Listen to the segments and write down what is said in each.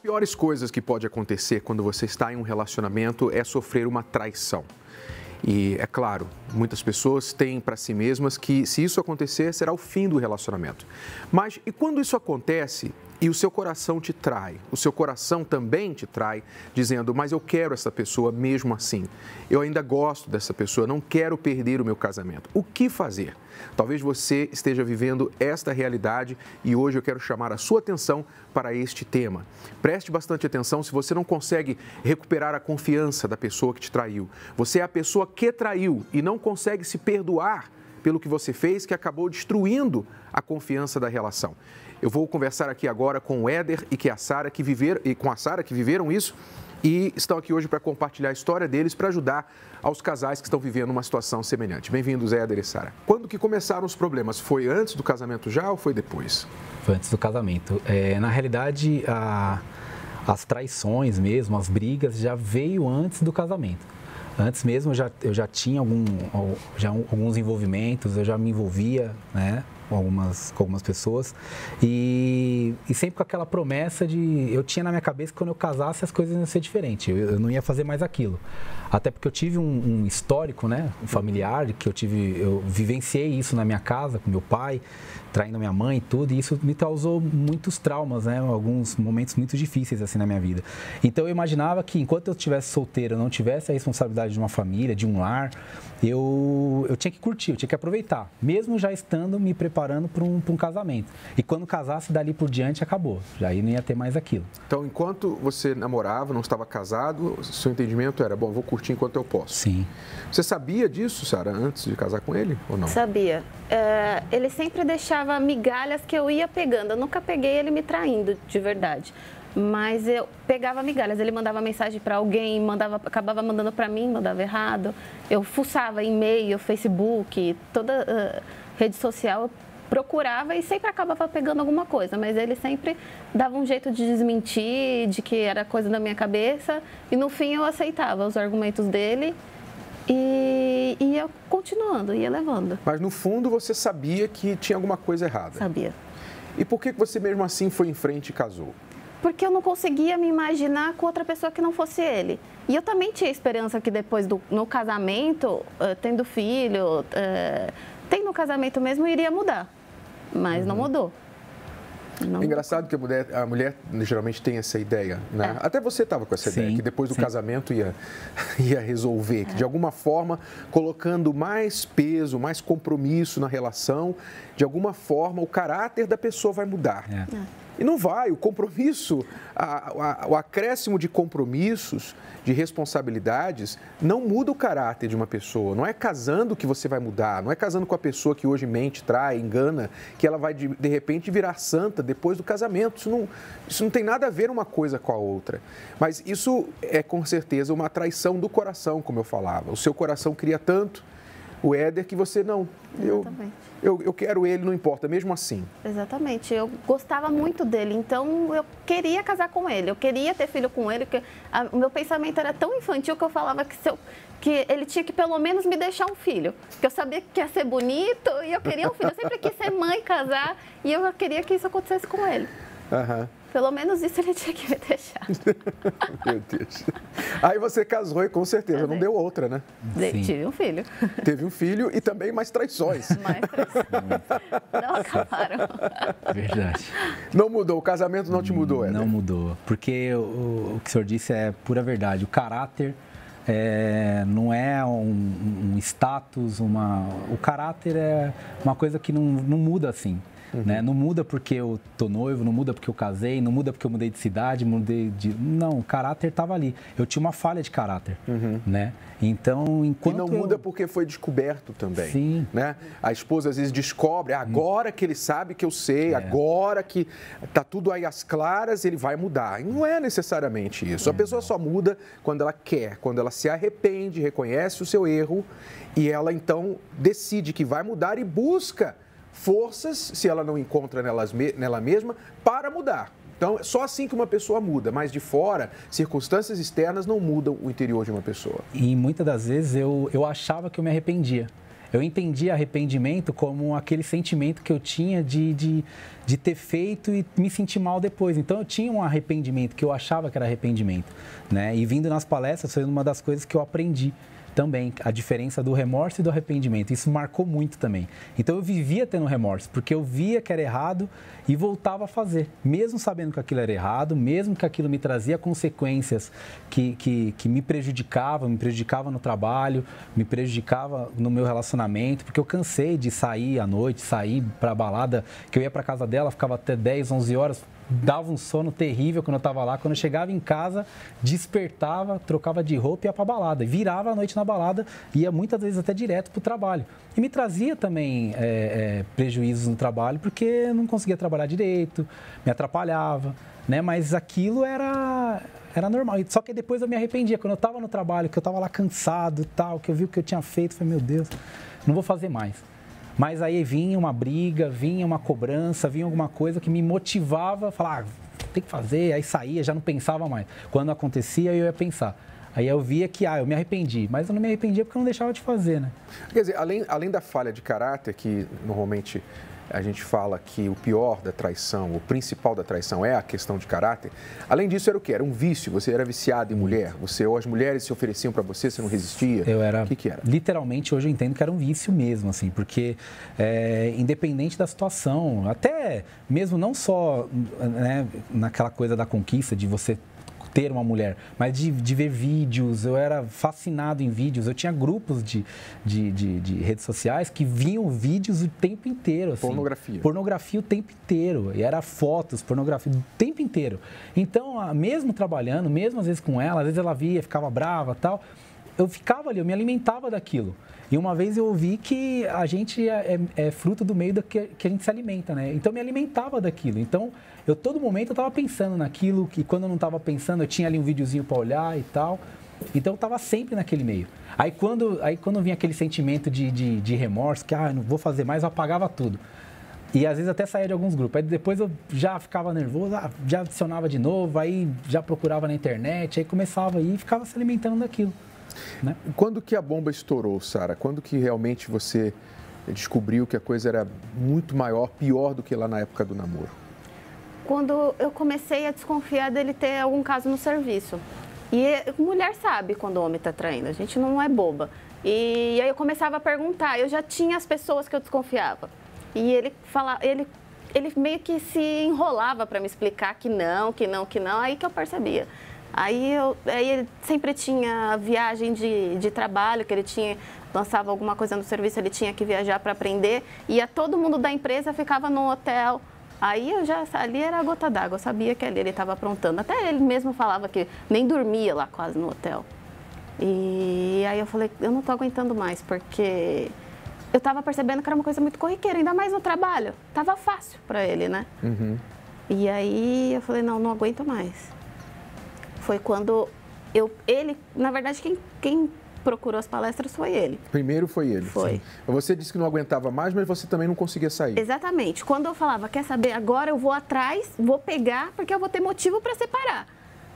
piores coisas que pode acontecer quando você está em um relacionamento é sofrer uma traição. E, é claro, muitas pessoas têm para si mesmas que, se isso acontecer, será o fim do relacionamento. Mas, e quando isso acontece e o seu coração te trai, o seu coração também te trai, dizendo, mas eu quero essa pessoa mesmo assim, eu ainda gosto dessa pessoa, não quero perder o meu casamento. O que fazer? Talvez você esteja vivendo esta realidade e hoje eu quero chamar a sua atenção para este tema. Preste bastante atenção se você não consegue recuperar a confiança da pessoa que te traiu. Você é a pessoa que traiu e não consegue se perdoar pelo que você fez, que acabou destruindo a confiança da relação. Eu vou conversar aqui agora com o Éder e a Sara que viveram isso e estão aqui hoje para compartilhar a história deles para ajudar aos casais que estão vivendo uma situação semelhante. Bem-vindos, Éder e Sara. Quando que começaram os problemas? Foi antes do casamento já ou foi depois? Foi antes do casamento. Na realidade, as traições mesmo, as brigas já veio antes do casamento. Antes mesmo eu já tinha alguns envolvimentos, eu já me envolvia, né, com algumas pessoas e sempre com aquela promessa eu tinha na minha cabeça que quando eu casasse as coisas iam ser diferentes, eu não ia fazer mais aquilo. Até porque eu tive um histórico, né, familiar, que eu vivenciei isso na minha casa, com meu pai, traindo minha mãe e tudo, e isso me causou muitos traumas, né, alguns momentos muito difíceis assim na minha vida. Então eu imaginava que enquanto eu estivesse solteiro, eu não tivesse a responsabilidade de uma família, de um lar, eu tinha que curtir, eu tinha que aproveitar, mesmo já estando me preparando para um casamento. E quando casasse, dali por diante, acabou. Já aí não ia ter mais aquilo. Então, enquanto você namorava, não estava casado, seu entendimento era, bom, vou curtir enquanto eu posso. Sim. Você sabia disso, Sara, antes de casar com ele ou não? Sabia. Ele sempre deixava migalhas que eu ia pegando. Eu nunca peguei ele me traindo, de verdade. Mas eu pegava migalhas, ele mandava mensagem para alguém, acabava mandando para mim, mandava errado. Eu fuçava e-mail, Facebook, toda rede social, eu procurava e sempre acabava pegando alguma coisa. Mas ele sempre dava um jeito de desmentir, de que era coisa da minha cabeça. E no fim eu aceitava os argumentos dele e ia continuando, ia levando. Mas no fundo você sabia que tinha alguma coisa errada? Sabia. E por que você mesmo assim foi em frente e casou? Porque eu não conseguia me imaginar com outra pessoa que não fosse ele. E eu também tinha esperança que depois no casamento, tendo filho, tendo casamento mesmo, iria mudar. Mas não mudou. Não. É engraçado que a mulher geralmente tem essa ideia, né? Até você estava com essa ideia, que depois do casamento ia resolver, que de alguma forma, colocando mais peso, mais compromisso na relação, de alguma forma o caráter da pessoa vai mudar. E não vai, o compromisso, o acréscimo de compromissos, de responsabilidades, não muda o caráter de uma pessoa. Não é casando que você vai mudar, não é casando com a pessoa que hoje mente, trai, engana, que ela vai de repente virar santa depois do casamento. Isso não tem nada a ver uma coisa com a outra. Mas isso é com certeza uma traição do coração, como eu falava. O seu coração queria tanto o Éder que você não. Eu quero ele, não importa, mesmo assim. Exatamente. Eu gostava muito dele, então eu queria casar com ele, eu queria ter filho com ele, porque o meu pensamento era tão infantil que eu falava que ele tinha que pelo menos me deixar um filho, porque eu sabia que ia ser bonito e eu queria um filho. Eu sempre quis ser mãe, casar, e eu queria que isso acontecesse com ele. Pelo menos isso ele tinha que me deixar. Meu Deus. Aí você casou e com certeza não deu outra, né? Tive um filho. Teve um filho e também mais traições. Mais traições. Não acabaram. Verdade. Não mudou, o casamento não te mudou, Éder? Não mudou, porque o que o senhor disse é pura verdade. O caráter não é um status, o caráter é uma coisa que não muda assim. Né? Não muda porque eu tô noivo, não muda porque eu casei, não muda porque eu mudei de cidade, Não, o caráter estava ali. Eu tinha uma falha de caráter, né? Então, enquanto E não muda porque foi descoberto também. Sim. Né? A esposa às vezes descobre, agora que ele sabe que eu sei, agora que tá tudo aí às claras, ele vai mudar. E não é necessariamente isso. A pessoa só muda quando ela quer, quando ela se arrepende, reconhece o seu erro e ela então decide que vai mudar e busca forças, se ela não encontra nela mesma, para mudar. Então, é só assim que uma pessoa muda, mas de fora, circunstâncias externas não mudam o interior de uma pessoa. E muitas das vezes eu achava que eu me arrependia. Eu entendi arrependimento como aquele sentimento que eu tinha de ter feito e me sentir mal depois. Então, eu tinha um arrependimento que eu achava que era arrependimento, né? E vindo nas palestras foi uma das coisas que eu aprendi também, a diferença do remorso e do arrependimento. Isso marcou muito também. Então eu vivia tendo remorso, porque eu via que era errado e voltava a fazer, mesmo sabendo que aquilo era errado, mesmo que aquilo me trazia consequências que me prejudicava no trabalho, me prejudicava no meu relacionamento, porque eu cansei de sair à noite, sair para balada, que eu ia para casa dela, ficava até 10, 11 horas, dava um sono terrível quando eu estava lá. Quando eu chegava em casa, despertava, trocava de roupa e ia para a balada. Virava a noite na balada, ia muitas vezes até direto para o trabalho. E me trazia também prejuízos no trabalho, porque eu não conseguia trabalhar direito, me atrapalhava, né? Mas aquilo era normal. Só que depois eu me arrependia. Quando eu estava no trabalho, que eu estava lá cansado e tal, que eu vi o que eu tinha feito, eu falei, meu Deus, não vou fazer mais. Mas aí vinha uma briga, vinha uma cobrança, vinha alguma coisa que me motivava a falar, tem que fazer, aí saía, já não pensava mais. Quando acontecia, eu ia pensar. Aí eu via que, eu me arrependi, mas eu não me arrependia porque eu não deixava de fazer, né? Quer dizer, além da falha de caráter, que normalmente a gente fala que o pior da traição, o principal da traição é a questão de caráter, além disso era o quê? Era um vício? Você era viciado em mulher? Ou as mulheres se ofereciam para você, você não resistia? Eu era, o que era? Literalmente, hoje eu entendo que era um vício mesmo, assim, porque independente da situação, até mesmo não só, né, naquela coisa da conquista, de você ter uma mulher, mas de ver vídeos, eu era fascinado em vídeos, eu tinha grupos de redes sociais que viam vídeos o tempo inteiro. Assim, pornografia o tempo inteiro, e era fotos, pornografia o tempo inteiro. Então, mesmo trabalhando, mesmo às vezes com ela, às vezes ela via, ficava brava e tal, eu ficava ali, eu me alimentava daquilo. E uma vez eu ouvi que a gente é fruto do meio que a gente se alimenta, né? Então eu me alimentava daquilo. Então, todo momento eu estava pensando naquilo, que quando eu não estava pensando, eu tinha ali um videozinho para olhar e tal. Então eu estava sempre naquele meio. Aí quando vinha aquele sentimento de remorso, que não vou fazer mais, eu apagava tudo. E às vezes até saía de alguns grupos. Aí depois eu já ficava nervoso, já adicionava de novo, aí já procurava na internet, aí começava aí e ficava se alimentando daquilo. Né? Quando que a bomba estourou, Sara? Quando que realmente você descobriu que a coisa era muito maior, pior do que lá na época do namoro? Quando eu comecei a desconfiar dele ter algum caso no serviço. E mulher sabe quando o homem está traindo, a gente não é boba. E aí eu começava a perguntar, eu já tinha as pessoas que eu desconfiava. E ele meio que se enrolava para me explicar que não, aí que eu percebia. Aí ele sempre tinha viagem de trabalho, que ele lançava alguma coisa no serviço, ele tinha que viajar para aprender. E todo mundo da empresa ficava no hotel. Aí ali era a gota d'água, eu sabia que ali ele estava aprontando. Até ele mesmo falava que nem dormia lá quase no hotel. E aí eu falei, eu não estou aguentando mais, porque eu estava percebendo que era uma coisa muito corriqueira, ainda mais no trabalho. Estava fácil para ele, né? Uhum. E aí eu falei, não aguento mais. Foi quando na verdade, quem procurou as palestras foi ele. Primeiro foi ele. Foi. Sim. Você disse que não aguentava mais, mas você também não conseguia sair. Exatamente. Quando eu falava, quer saber, agora eu vou atrás, vou pegar, porque eu vou ter motivo para separar.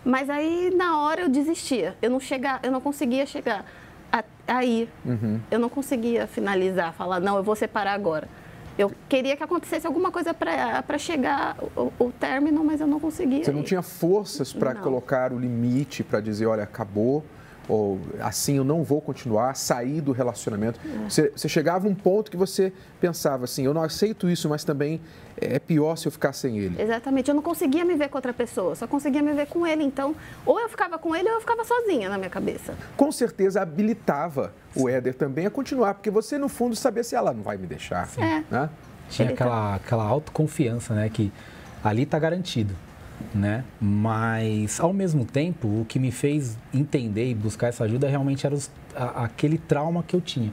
Mas aí, na hora, eu desistia. Eu não conseguia chegar a ir. Uhum. Eu não conseguia finalizar, falar, não, eu vou separar agora. Eu queria que acontecesse alguma coisa para chegar o término, mas eu não conseguia. Você não tinha forças para colocar o limite, para dizer, olha, acabou, ou assim eu não vou continuar, sair do relacionamento. Você chegava a um ponto que você pensava assim, eu não aceito isso, mas também é pior se eu ficar sem ele. Exatamente, eu não conseguia me ver com outra pessoa, só conseguia me ver com ele. Então, ou eu ficava com ele ou eu ficava sozinha na minha cabeça. Com certeza habilitava o Éder também a continuar, porque você no fundo sabia se ela não vai me deixar. Né? Tinha aquela autoconfiança, né, que ali está garantido. Né? Mas, ao mesmo tempo, o que me fez entender e buscar essa ajuda realmente era aquele trauma que eu tinha.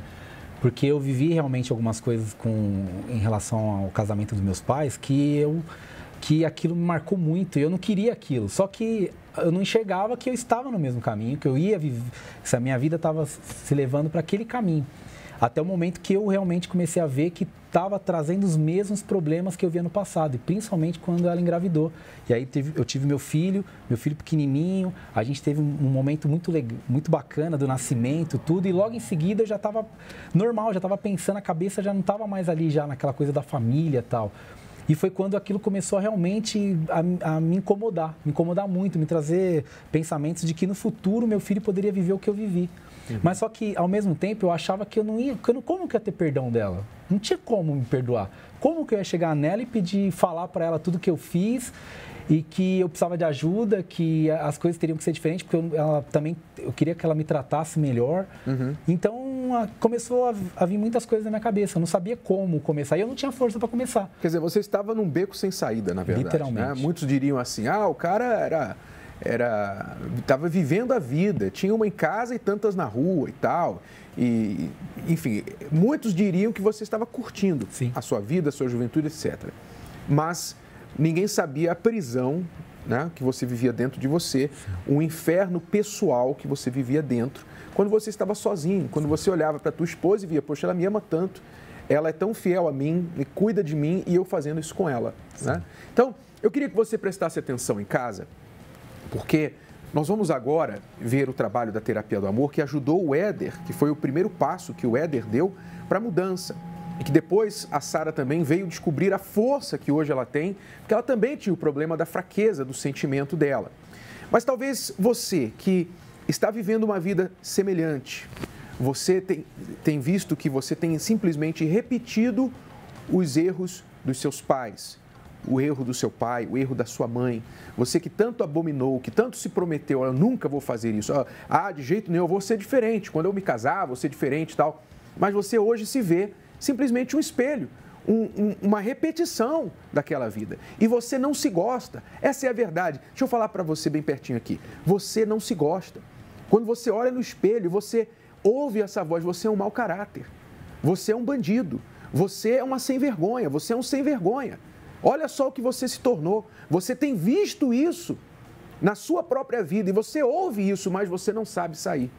Porque eu vivi realmente algumas coisas em relação ao casamento dos meus pais que aquilo me marcou muito e eu não queria aquilo. Só que eu não enxergava que eu estava no mesmo caminho, que eu ia viver, se a minha vida estava se levando para aquele caminho. Até o momento que eu realmente comecei a ver que estava trazendo os mesmos problemas que eu via no passado, e principalmente quando ela engravidou. E aí eu tive meu filho pequenininho, a gente teve um momento muito bacana do nascimento, tudo, e logo em seguida eu já estava normal, já estava pensando, a cabeça já não estava mais ali, já naquela coisa da família e tal. E foi quando aquilo começou realmente a me incomodar muito, me trazer pensamentos de que no futuro meu filho poderia viver o que eu vivi. Mas só que, ao mesmo tempo, eu achava que como que eu ia ter perdão dela? Não tinha como me perdoar. Como que eu ia chegar nela e falar para ela tudo que eu fiz e que eu precisava de ajuda, que as coisas teriam que ser diferentes, porque eu queria que ela me tratasse melhor. Então, começou a vir muitas coisas na minha cabeça. Eu não sabia como começar e eu não tinha força para começar. Quer dizer, você estava num beco sem saída, na verdade. Literalmente. Né? Muitos diriam assim, o cara estava vivendo a vida, tinha uma em casa e tantas na rua e tal. E, enfim, muitos diriam que você estava curtindo a sua vida, a sua juventude, etc. Mas ninguém sabia a prisão, né, que você vivia dentro de você, o inferno pessoal que você vivia dentro, quando você estava sozinho, quando você olhava para a tua esposa e via, poxa, ela me ama tanto, ela é tão fiel a mim, me cuida de mim e eu fazendo isso com ela. Né? Então, eu queria que você prestasse atenção em casa, porque nós vamos agora ver o trabalho da terapia do amor que ajudou o Éder, que foi o primeiro passo que o Éder deu para a mudança. E que depois a Sara também veio descobrir a força que hoje ela tem, porque ela também tinha o problema da fraqueza do sentimento dela. Mas talvez você que está vivendo uma vida semelhante, você tem visto que você tem simplesmente repetido os erros dos seus pais, o erro do seu pai, o erro da sua mãe. Você que tanto abominou, que tanto se prometeu, eu nunca vou fazer isso. De jeito nenhum, eu vou ser diferente. Quando eu me casar, vou ser diferente e tal. Mas você hoje se vê simplesmente um espelho, uma repetição daquela vida. E você não se gosta. Essa é a verdade. Deixa eu falar para você bem pertinho aqui. Você não se gosta. Quando você olha no espelho, você ouve essa voz, você é um mau caráter. Você é um bandido. Você é uma sem vergonha. Você é um sem vergonha. Olha só o que você se tornou. Você tem visto isso na sua própria vida e você ouve isso, mas você não sabe sair.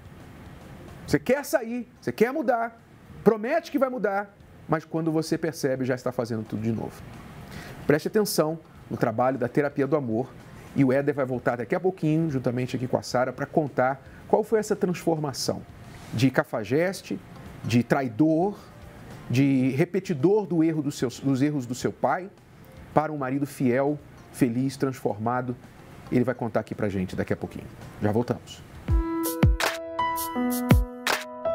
Você quer sair, você quer mudar, promete que vai mudar, mas quando você percebe, já está fazendo tudo de novo. Preste atenção no trabalho da terapia do amor e o Éder vai voltar daqui a pouquinho, juntamente aqui com a Sara, para contar qual foi essa transformação de cafajeste, de traidor, de repetidor dos erros do seu pai, para um marido fiel, feliz, transformado. Ele vai contar aqui pra gente daqui a pouquinho. Já voltamos.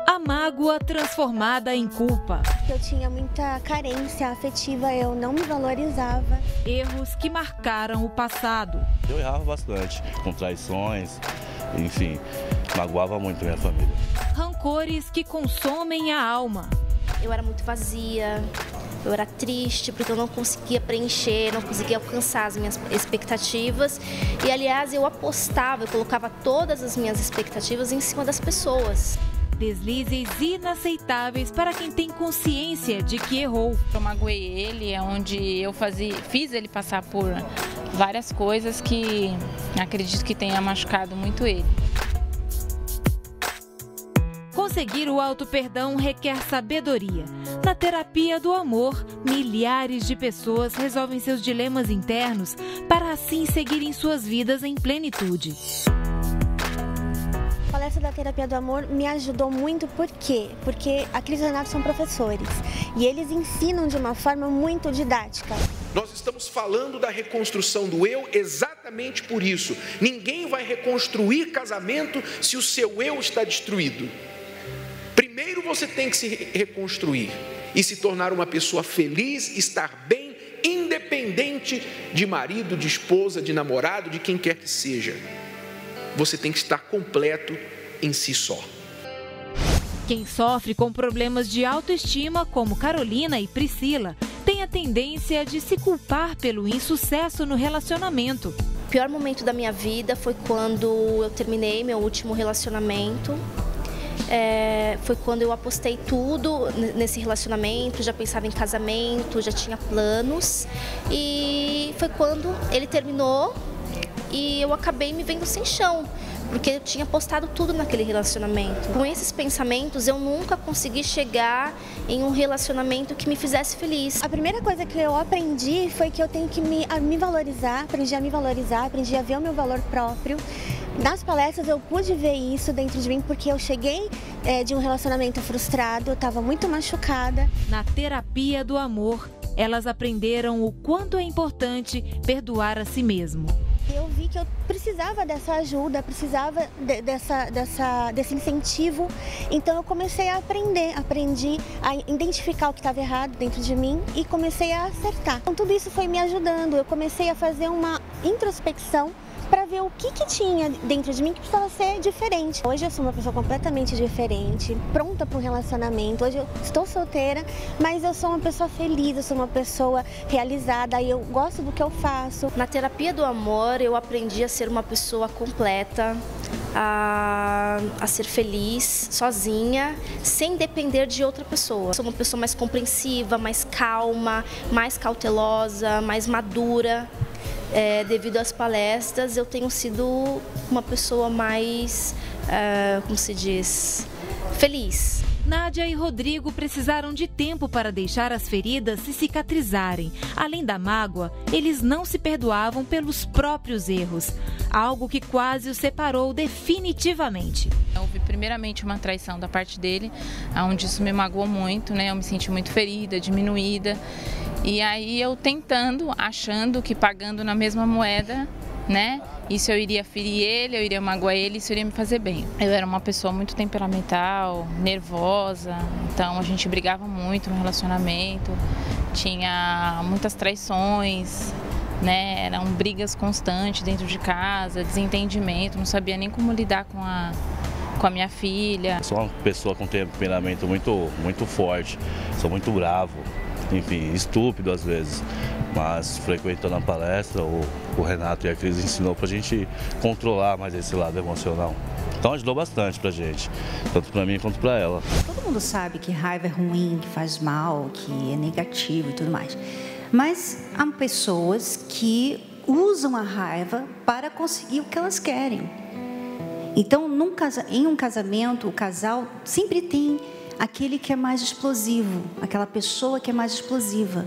A mágoa transformada em culpa. Eu tinha muita carência afetiva, eu não me valorizava. Erros que marcaram o passado. Eu errava bastante, com traições, enfim, magoava muito a minha família. Rancores que consomem a alma. Eu era muito vazia. Eu era triste porque eu não conseguia preencher, não conseguia alcançar as minhas expectativas. E, aliás, eu apostava, eu colocava todas as minhas expectativas em cima das pessoas. Deslizes inaceitáveis para quem tem consciência de que errou. Eu magoei ele, onde eu fiz ele passar por várias coisas que acredito que tenha machucado muito ele. Conseguir o auto-perdão requer sabedoria. Na terapia do amor, milhares de pessoas resolvem seus dilemas internos para assim seguirem suas vidas em plenitude. A palestra da terapia do amor me ajudou muito, por quê? Porque a Cris e o Renato são professores e eles ensinam de uma forma muito didática. Nós estamos falando da reconstrução do eu exatamente por isso. Ninguém vai reconstruir casamento se o seu eu está destruído. Primeiro você tem que se reconstruir e se tornar uma pessoa feliz, estar bem, independente de marido, de esposa, de namorado, de quem quer que seja. Você tem que estar completo em si só. Quem sofre com problemas de autoestima, como Carolina e Priscila, tem a tendência de se culpar pelo insucesso no relacionamento. O pior momento da minha vida foi quando eu terminei meu último relacionamento. Foi quando eu apostei tudo nesse relacionamento, já pensava em casamento, já tinha planos. E foi quando ele terminou e eu acabei me vendo sem chão. porque eu tinha postado tudo naquele relacionamento. Com esses pensamentos, eu nunca consegui chegar em um relacionamento que me fizesse feliz. A primeira coisa que eu aprendi foi que eu tenho que me valorizar, aprendi a me valorizar, aprendi a ver o meu valor próprio. Nas palestras eu pude ver isso dentro de mim, porque eu cheguei de um relacionamento frustrado, eu estava muito machucada. Na terapia do amor, elas aprenderam o quanto é importante perdoar a si mesmo. Eu vi que eu precisava dessa ajuda, precisava desse incentivo, então eu comecei a aprendi a identificar o que estava errado dentro de mim e comecei a acertar. Então tudo isso foi me ajudando, eu comecei a fazer uma introspecção para ver o que tinha dentro de mim que precisava ser diferente. Hoje eu sou uma pessoa completamente diferente, pronta para um relacionamento. Hoje eu estou solteira, mas eu sou uma pessoa feliz, eu sou uma pessoa realizada e eu gosto do que eu faço. Na terapia do amor eu aprendi a ser uma pessoa completa, a ser feliz, sozinha, sem depender de outra pessoa. Sou uma pessoa mais compreensiva, mais calma, mais cautelosa, mais madura. Devido às palestras, eu tenho sido uma pessoa mais, como se diz, feliz. Nádia e Rodrigo precisaram de tempo para deixar as feridas se cicatrizarem. Além da mágoa, eles não se perdoavam pelos próprios erros, algo que quase os separou definitivamente. Houve primeiramente uma traição da parte dele, onde isso me magoou muito, né? Eu me senti muito ferida, diminuída. E aí eu tentando, achando que pagando na mesma moeda, né? Isso eu iria ferir ele, eu iria magoar ele, isso iria me fazer bem. Eu era uma pessoa muito temperamental, nervosa, então a gente brigava muito no relacionamento, tinha muitas traições, né? Eram brigas constantes dentro de casa, desentendimento, não sabia nem como lidar com a minha filha. Eu sou uma pessoa com temperamento muito forte, sou muito bravo. Enfim, estúpido às vezes, mas frequentando a palestra, o Renato e a Cris ensinou pra gente controlar mais esse lado emocional. Então ajudou bastante pra gente, tanto pra mim quanto pra ela. Todo mundo sabe que raiva é ruim, que faz mal, que é negativo e tudo mais. Mas há pessoas que usam a raiva para conseguir o que elas querem. Então, em um casamento, o casal sempre tem aquele que é mais explosivo, aquela pessoa que é mais explosiva.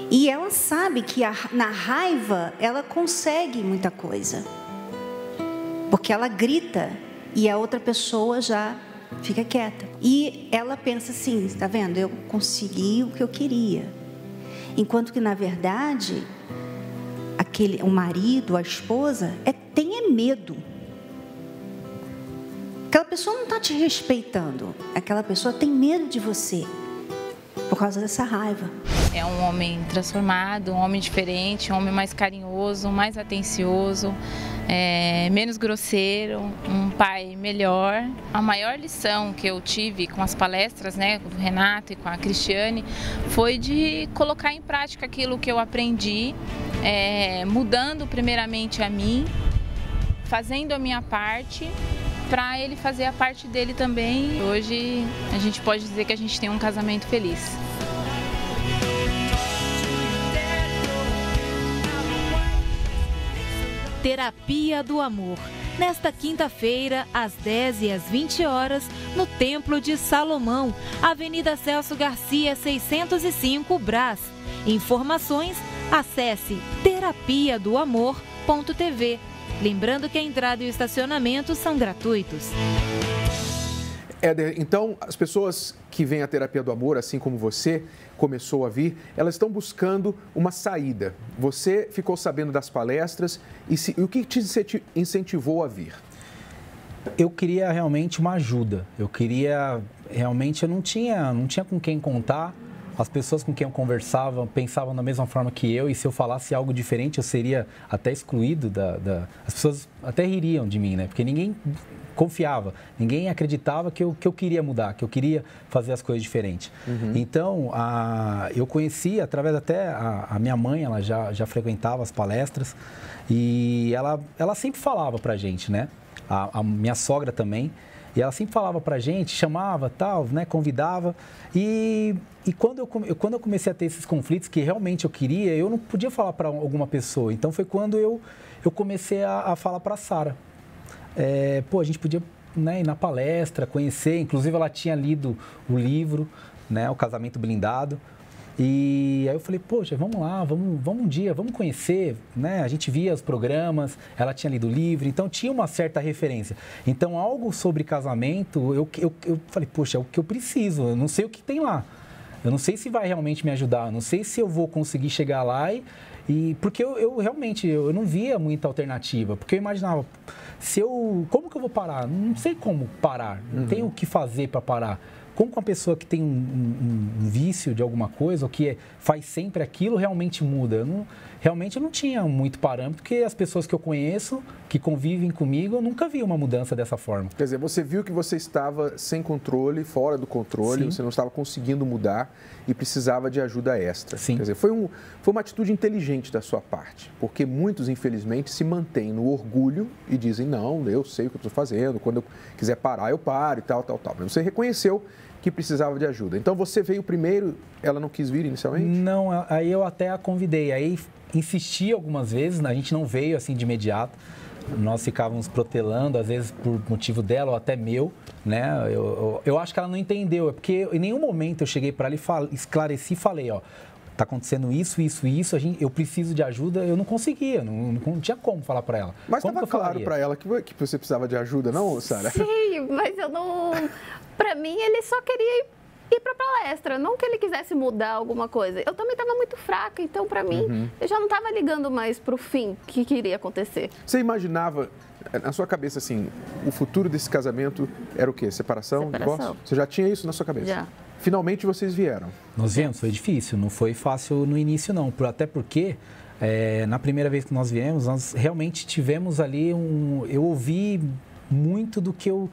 E ela sabe que na raiva ela consegue muita coisa. Porque ela grita e a outra pessoa já fica quieta. E ela pensa assim, tá vendo? Eu consegui o que eu queria. Enquanto que, na verdade, o marido, a esposa, tem medo. Aquela pessoa não está te respeitando. Aquela pessoa tem medo de você por causa dessa raiva. É um homem transformado, um homem diferente, um homem mais carinhoso, mais atencioso, menos grosseiro, um pai melhor. A maior lição que eu tive com as palestras, né, com o Renato e com a Cristiane, foi de colocar em prática aquilo que eu aprendi, mudando primeiramente a mim, fazendo a minha parte, para ele fazer a parte dele também. Hoje a gente pode dizer que a gente tem um casamento feliz. Terapia do Amor. Nesta quinta-feira, às 10 e às 20 horas, no Templo de Salomão, Avenida Celso Garcia, 605, Brás. Informações, acesse terapiadoamor.tv. Lembrando que a entrada e o estacionamento são gratuitos. Éder, então, as pessoas que vêm à terapia do amor, assim como você começou a vir, elas estão buscando uma saída. Você ficou sabendo das palestras e o que te incentivou a vir? Eu queria realmente uma ajuda. Eu não tinha com quem contar. As pessoas com quem eu conversava pensavam da mesma forma que eu, e se eu falasse algo diferente, eu seria até excluído as pessoas até ririam de mim, né? Porque ninguém confiava, ninguém acreditava que eu queria mudar, que eu queria fazer as coisas diferentes. Uhum. Então, eu conheci, através até a minha mãe, ela já frequentava as palestras, e ela sempre falava pra gente, né? A minha sogra também. E ela sempre falava pra gente, chamava, tal, né, convidava. E quando eu comecei a ter esses conflitos que realmente eu queria, eu não podia falar para alguma pessoa. Então foi quando eu comecei a falar para a Sara. a gente podia, né, ir na palestra, conhecer. Inclusive, ela tinha lido o livro, né, O Casamento Blindado. E aí eu falei, poxa, vamos lá, vamos um dia, vamos conhecer, né? A gente via os programas, ela tinha lido o livro, então tinha uma certa referência. Então, algo sobre casamento, eu falei, poxa, é o que eu preciso, eu não sei o que tem lá. Eu não sei se vai realmente me ajudar, eu não sei se eu vou conseguir chegar lá porque eu realmente não via muita alternativa, porque eu imaginava, como que eu vou parar? Não sei como parar, não tenho o que fazer para parar. Como uma pessoa que tem um vício de alguma coisa, ou que faz sempre aquilo, realmente muda? Realmente eu não tinha muito parâmetro, porque as pessoas que eu conheço, que convivem comigo, eu nunca vi uma mudança dessa forma. Quer dizer, você viu que você estava sem controle, fora do controle, Sim. Você não estava conseguindo mudar e precisava de ajuda extra. Sim. Quer dizer, foi uma atitude inteligente da sua parte, porque muitos, infelizmente, se mantêm no orgulho e dizem, não, eu sei o que eu estou fazendo, quando eu quiser parar, eu paro e tal. Mas você reconheceu que precisava de ajuda. Então, você veio primeiro, ela não quis vir inicialmente? Não, aí eu até a convidei. Aí insisti algumas vezes, a gente não veio assim de imediato. Nós ficávamos protelando, às vezes por motivo dela ou até meu, né? Eu acho que ela não entendeu, porque em nenhum momento eu cheguei para ela e esclareci e falei, ó, tá acontecendo isso, eu preciso de ajuda, eu não conseguia, não tinha como falar para ela. Mas estava claro para ela que você precisava de ajuda, não, Sara? Sim, mas eu não... Para mim, ele só queria ir para a palestra, não que ele quisesse mudar alguma coisa. Eu também estava muito fraca, então, para mim, eu já não estava ligando mais para o fim que iria acontecer. Você imaginava, na sua cabeça, assim, o futuro desse casamento era o quê? Separação? Divórcio? Você já tinha isso na sua cabeça? Já. Finalmente vocês vieram? Nós viemos, foi difícil, não foi fácil no início, não. Até porque, na primeira vez que nós viemos, nós realmente tivemos ali eu ouvi muito do que eu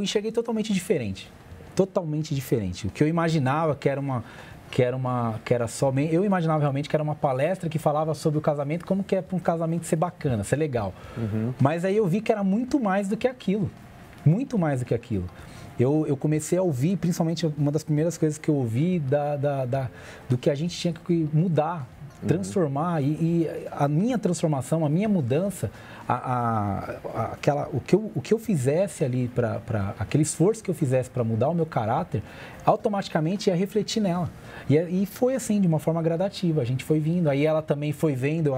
enxerguei totalmente diferente. Totalmente diferente. O que eu imaginava eu imaginava realmente que era uma palestra que falava sobre o casamento, como que é para um casamento ser bacana, ser legal. Mas aí eu vi que era muito mais do que aquilo. Muito mais do que aquilo. Eu comecei a ouvir, principalmente uma das primeiras coisas que eu ouvi do que a gente tinha que mudar, transformar, e a minha transformação, a minha mudança, o que eu fizesse ali, aquele esforço que eu fizesse para mudar o meu caráter, automaticamente ia refletir nela. E foi assim, de uma forma gradativa, a gente foi vindo, aí ela também foi vendo,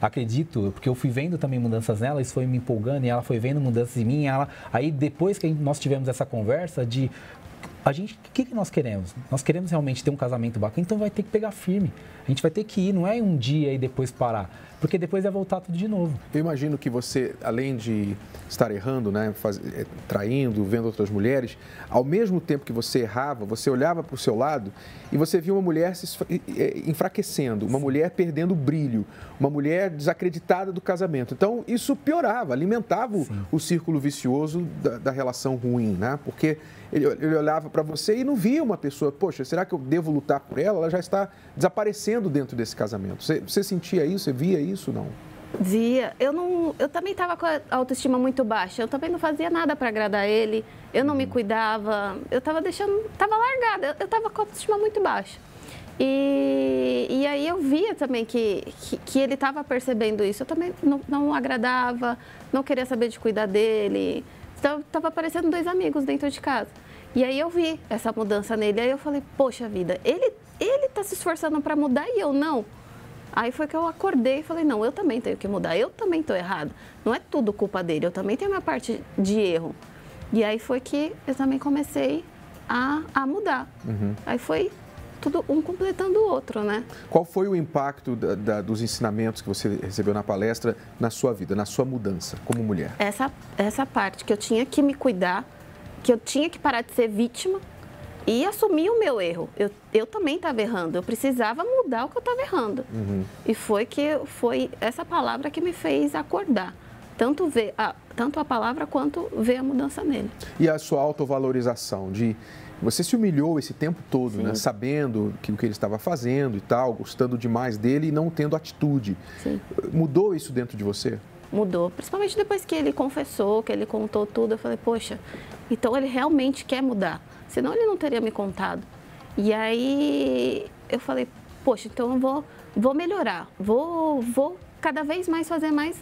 acredito, porque eu fui vendo também mudanças nela, isso foi me empolgando, e ela foi vendo mudanças em mim, aí depois que nós tivemos essa conversa o que nós queremos? Nós queremos realmente ter um casamento bacana, então vai ter que pegar firme. A gente vai ter que ir, não é um dia e depois parar, porque depois vai voltar tudo de novo. Eu imagino que você, além de estar errando, né, traindo, vendo outras mulheres, ao mesmo tempo que você errava, você olhava para o seu lado e você via uma mulher se enfraquecendo, uma mulher perdendo o brilho, uma mulher desacreditada do casamento. Então, isso piorava, alimentava o círculo vicioso da relação ruim, né? Porque ele olhava para você e não via uma pessoa, poxa, será que eu devo lutar por ela? Ela já está desaparecendo dentro desse casamento. Você sentia isso? Você via isso? Não? Via. Eu também estava com a autoestima muito baixa. Eu também não fazia nada para agradar ele. Eu não me cuidava. Eu estava largada. Eu estava com a autoestima muito baixa. E aí eu via também que ele estava percebendo isso. Eu também não agradava, não queria saber de cuidar dele. Estava aparecendo 2 amigos dentro de casa. E aí eu vi essa mudança nele. Aí eu falei, poxa vida, ele está se esforçando para mudar e eu não. Aí foi que eu acordei e falei, não, eu também tenho que mudar, eu também estou errada. Não é tudo culpa dele, eu também tenho a minha parte de erro. E aí foi que eu também comecei a mudar. Aí foi tudo um completando o outro, né? Qual foi o impacto dos ensinamentos que você recebeu na palestra na sua vida, na sua mudança como mulher? Essa parte que eu tinha que me cuidar, que eu tinha que parar de ser vítima e assumir o meu erro. Eu também estava errando, eu precisava mudar o que eu estava errando. E foi essa palavra que me fez acordar. Tanto a palavra quanto ver a mudança nele. E a sua autovalorização você se humilhou esse tempo todo, né? Sabendo o que ele estava fazendo e tal, gostando demais dele e não tendo atitude. Sim. Mudou isso dentro de você? Mudou, principalmente depois que ele confessou, que ele contou tudo. Eu falei, poxa, então ele realmente quer mudar, senão ele não teria me contado. E aí eu falei, poxa, então eu vou melhorar, vou cada vez mais fazer mais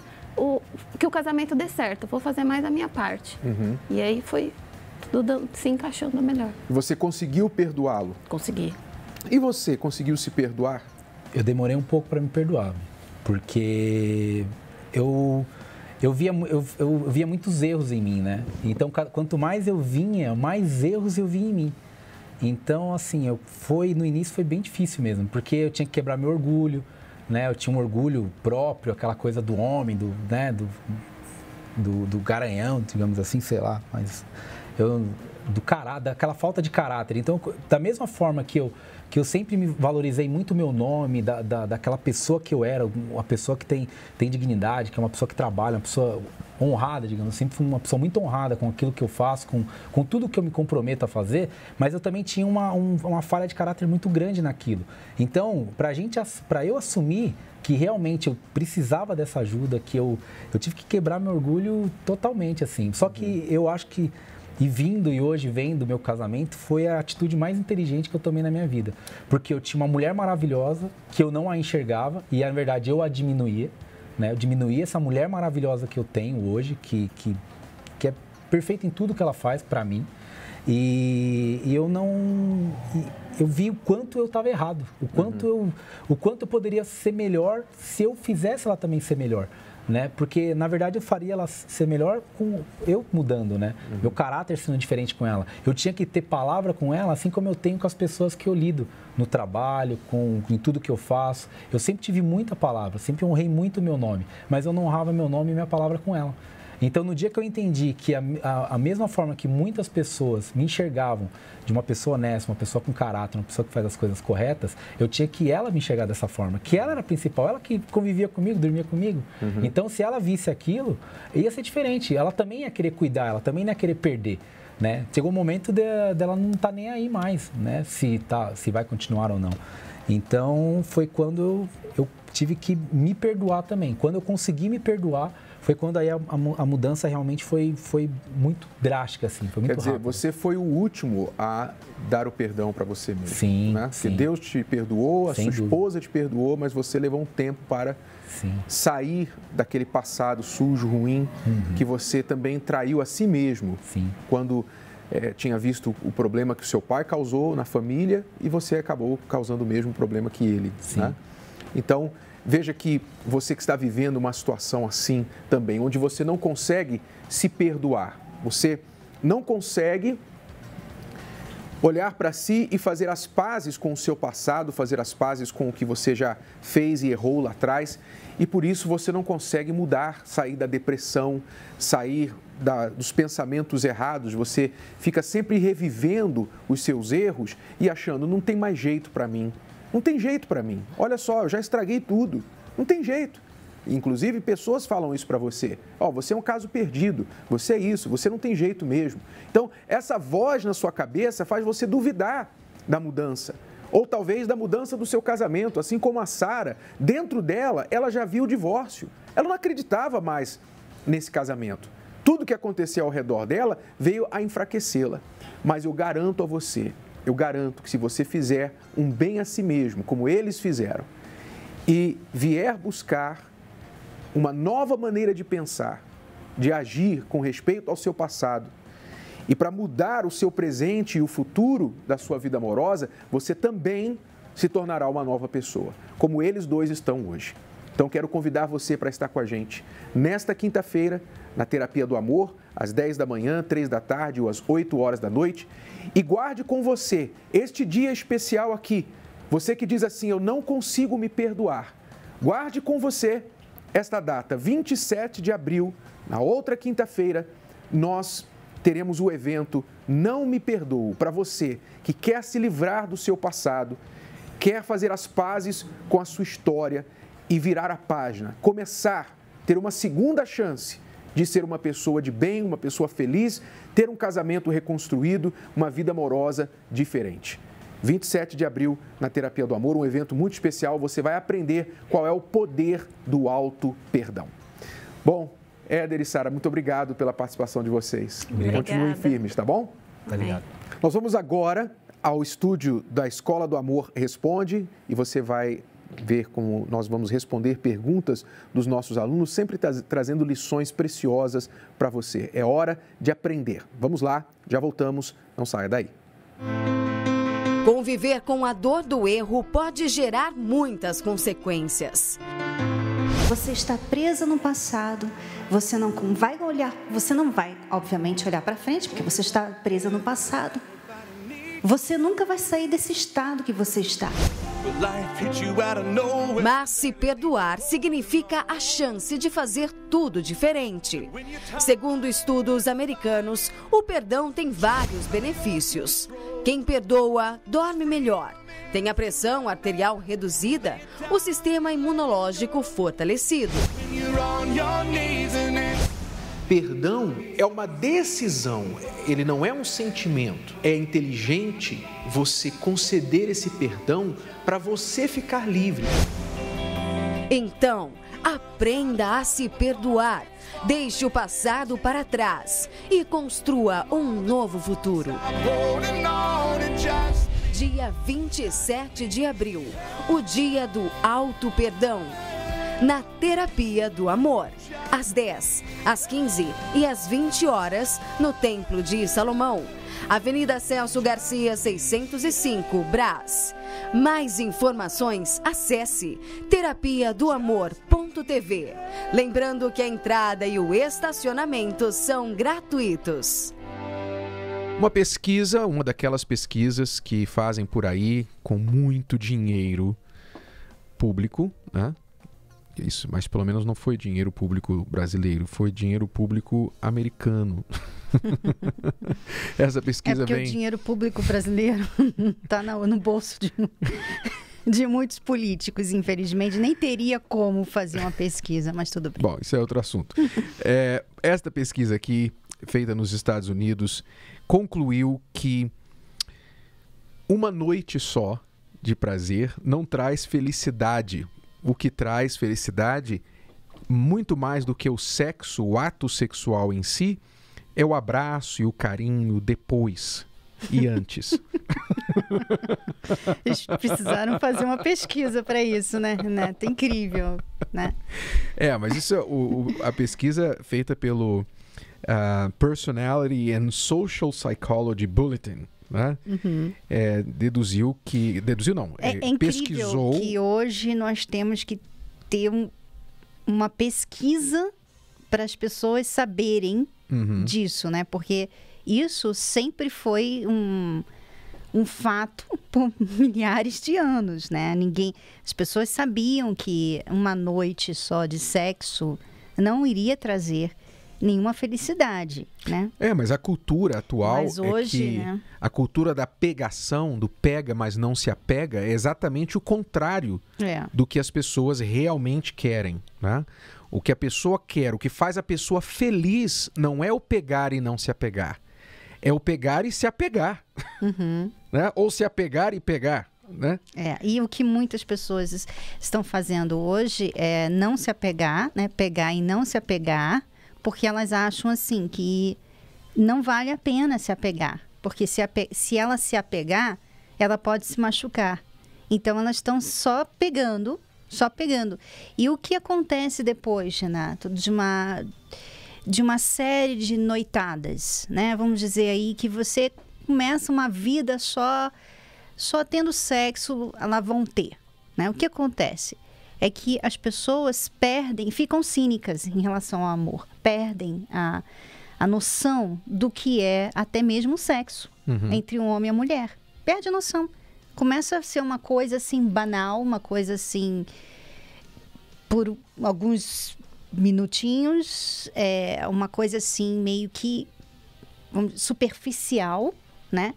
que o casamento dê certo, vou fazer mais a minha parte. E aí foi tudo se encaixando melhor. Você conseguiu perdoá-lo? Consegui. E você conseguiu se perdoar? Eu demorei um pouco para me perdoar, porque eu via muitos erros em mim, né? Então, quanto mais eu vinha, mais erros eu via em mim. Então, assim, no início foi bem difícil mesmo, porque eu tinha que quebrar meu orgulho, né? Eu tinha um orgulho próprio, aquela coisa do homem, do garanhão, digamos assim, sei lá, mas daquela falta de caráter. Então, da mesma forma que eu sempre me valorizei muito o meu nome, daquela pessoa que eu era, uma pessoa que tem dignidade, que é uma pessoa que trabalha, uma pessoa honrada, digamos, eu sempre fui uma pessoa muito honrada com aquilo que eu faço, com tudo que eu me comprometo a fazer, mas eu também tinha uma falha de caráter muito grande naquilo. Então, para eu assumir que realmente eu precisava dessa ajuda, que eu tive que quebrar meu orgulho totalmente, assim. Só que eu acho que, e hoje vendo o meu casamento, foi a atitude mais inteligente que eu tomei na minha vida. Porque eu tinha uma mulher maravilhosa, que eu não a enxergava, e na verdade eu a diminuía, né? Eu diminuía essa mulher maravilhosa que eu tenho hoje, que é perfeita em tudo que ela faz para mim. E eu vi o quanto eu estava errado, o quanto eu poderia ser melhor se eu fizesse ela também ser melhor, né? Porque na verdade eu faria ela ser melhor com eu mudando, né? Meu caráter sendo diferente com ela. Eu tinha que ter palavra com ela, assim como eu tenho com as pessoas que eu lido no trabalho, em tudo que eu faço. Eu sempre tive muita palavra, sempre honrei muito o meu nome, mas eu não honrava meu nome e minha palavra com ela. Então, no dia que eu entendi que a mesma forma que muitas pessoas me enxergavam de uma pessoa honesta, uma pessoa com caráter, uma pessoa que faz as coisas corretas, eu tinha que ela me enxergar dessa forma, que ela era a principal, ela que convivia comigo, dormia comigo. Então, se ela visse aquilo, ia ser diferente. Ela também ia querer cuidar, ela também não ia querer perder, né? Chegou o momento dela não estar nem aí mais, né? Se vai continuar ou não. Então, foi quando eu tive que me perdoar também. Quando eu consegui me perdoar, foi quando aí a mudança realmente foi muito drástica, assim, foi muito rápido. Quer dizer, você foi o último a dar o perdão para você mesmo. Sim, né? sim. Porque Deus te perdoou, a Sem sua dúvida. esposa te perdoou, mas você levou um tempo para sair daquele passado sujo, ruim, que você também traiu a si mesmo. Sim. Quando tinha visto o problema que o seu pai causou na família e você acabou causando o mesmo problema que ele. Sim. Né? Então, veja que você que está vivendo uma situação assim também, onde você não consegue se perdoar, você não consegue olhar para si e fazer as pazes com o seu passado, fazer as pazes com o que você já fez e errou lá atrás, e por isso você não consegue mudar, sair da depressão, sair dos pensamentos errados, você fica sempre revivendo os seus erros e achando, não tem mais jeito para mim. Não tem jeito para mim. Olha só, eu já estraguei tudo. Não tem jeito. Inclusive, pessoas falam isso para você. Você é um caso perdido. Você é isso. Você não tem jeito mesmo. Então, essa voz na sua cabeça faz você duvidar da mudança. Ou talvez da mudança do seu casamento. Assim como a Sara, dentro dela, ela já viu o divórcio. Ela não acreditava mais nesse casamento. Tudo que aconteceu ao redor dela veio a enfraquecê-la. Mas eu garanto a você, eu garanto que se você fizer um bem a si mesmo, como eles fizeram, e vier buscar uma nova maneira de pensar, de agir com respeito ao seu passado, e para mudar o seu presente e o futuro da sua vida amorosa, você também se tornará uma nova pessoa, como eles dois estão hoje. Então, quero convidar você para estar com a gente nesta quinta-feira, na Terapia do Amor, às 10 da manhã, 3 da tarde ou às 8 horas da noite. E guarde com você este dia especial aqui. Você que diz assim, eu não consigo me perdoar. Guarde com você esta data, 27 de abril, na outra quinta-feira, nós teremos o evento Não Me Perdoo, para você que quer se livrar do seu passado, quer fazer as pazes com a sua história e virar a página, começar, ter uma segunda chance de ser uma pessoa de bem, uma pessoa feliz, ter um casamento reconstruído, uma vida amorosa diferente. 27 de abril, na Terapia do Amor, um evento muito especial, você vai aprender qual é o poder do auto perdão. Bom, Éder e Sara, muito obrigado pela participação de vocês. Obrigada. Continuem firmes, tá bom? Tá ligado. Nós vamos agora ao estúdio da Escola do Amor Responde e você vai ver como nós vamos responder perguntas dos nossos alunos, sempre trazendo lições preciosas para você. É hora de aprender. Vamos lá, já voltamos, não saia daí. Conviver com a dor do erro pode gerar muitas consequências. Você está presa no passado, você não vai, obviamente, olhar para frente, porque você está presa no passado. Você nunca vai sair desse estado que você está. Mas se perdoar significa a chance de fazer tudo diferente. Segundo estudos americanos, o perdão tem vários benefícios. Quem perdoa, dorme melhor, tem a pressão arterial reduzida, o sistema imunológico fortalecido. Perdão é uma decisão, ele não é um sentimento. É inteligente você conceder esse perdão para você ficar livre. Então, aprenda a se perdoar. Deixe o passado para trás e construa um novo futuro. Dia 27 de abril, o dia do auto-perdão. Na Terapia do Amor, às 10, às 15 e às 20 horas, no Templo de Salomão, Avenida Celso Garcia, 605, Brás. Mais informações, acesse terapiadoamor.tv. Lembrando que a entrada e o estacionamento são gratuitos. Uma daquelas pesquisas que fazem por aí com muito dinheiro público, né? Isso, mas pelo menos não foi dinheiro público brasileiro, foi dinheiro público americano. Essa pesquisa porque o dinheiro público brasileiro está no bolso de muitos políticos, infelizmente. Nem teria como fazer uma pesquisa, mas tudo bem. Bom, isso é outro assunto. Esta pesquisa aqui, feita nos Estados Unidos, concluiu que uma noite só de prazer não traz felicidade. O que traz felicidade, muito mais do que o sexo, o ato sexual em si, é o abraço e o carinho depois e antes. Eles precisaram fazer uma pesquisa para isso, né? Tá incrível, né? Mas isso a pesquisa feita pelo Personality and Social Psychology Bulletin, né? Pesquisou incrível que hoje nós temos que ter uma pesquisa para as pessoas saberem disso, né? Porque isso sempre foi um fato por milhares de anos, né? As pessoas sabiam que uma noite só de sexo não iria trazer nenhuma felicidade, né? Mas a cultura atual hoje, né? A cultura da pegação, do pega, mas não se apega, é exatamente o contrário do que as pessoas realmente querem, né? O que a pessoa quer, o que faz a pessoa feliz não é o pegar e não se apegar, é o pegar e se apegar, né? Ou se apegar e pegar, né? E o que muitas pessoas estão fazendo hoje é não se apegar, né? Pegar e não se apegar, porque elas acham assim que não vale a pena se apegar. Porque se ela se apegar, ela pode se machucar. Então, elas estão só pegando. E o que acontece depois, Renato, de uma série de noitadas, né? Vamos dizer aí que você começa uma vida só tendo sexo, elas vão ter, né? O que acontece? É que as pessoas ficam cínicas em relação ao amor, perdem a noção do que é até mesmo o sexo entre um homem e a mulher. Perde a noção. Começa a ser uma coisa assim banal, uma coisa assim por alguns minutinhos, uma coisa assim meio que superficial, né?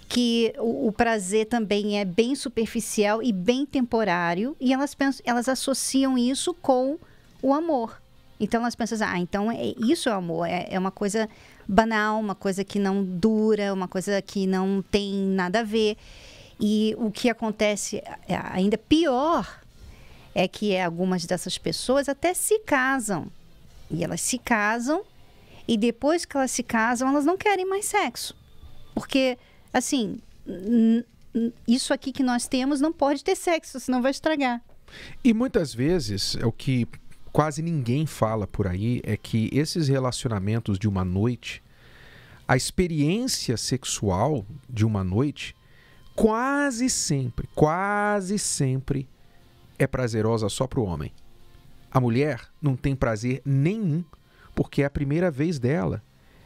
Que o prazer também é bem superficial e bem temporário, e elas associam isso com o amor. Então elas pensam, então isso é o amor, é uma coisa banal, uma coisa que não dura, uma coisa que não tem nada a ver. E o que acontece ainda pior é que algumas dessas pessoas até se casam. E elas se casam, e depois que elas se casam, elas não querem mais sexo. Porque assim, isso aqui que nós temos não pode ter sexo, senão vai estragar. E muitas vezes, o que quase ninguém fala por aí é que esses relacionamentos de uma noite, a experiência sexual de uma noite, quase sempre é prazerosa só para o homem. A mulher não tem prazer nenhum, porque é a primeira vez dela.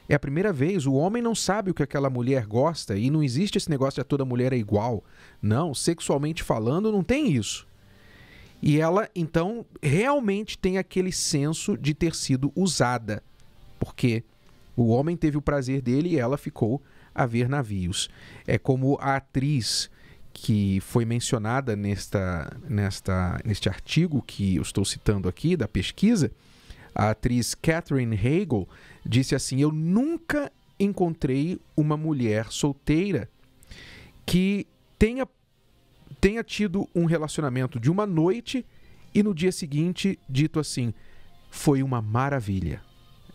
É a primeira vez. O homem não sabe o que aquela mulher gosta e não existe esse negócio de toda mulher é igual. Não, sexualmente falando, não tem isso. E ela, então, realmente tem aquele senso de ter sido usada, porque o homem teve o prazer dele e ela ficou a ver navios. É como a atriz que foi mencionada neste artigo que eu estou citando aqui, da pesquisa, a atriz Katherine Heigl disse assim: eu nunca encontrei uma mulher solteira que tenha tido um relacionamento de uma noite e no dia seguinte dito assim, foi uma maravilha.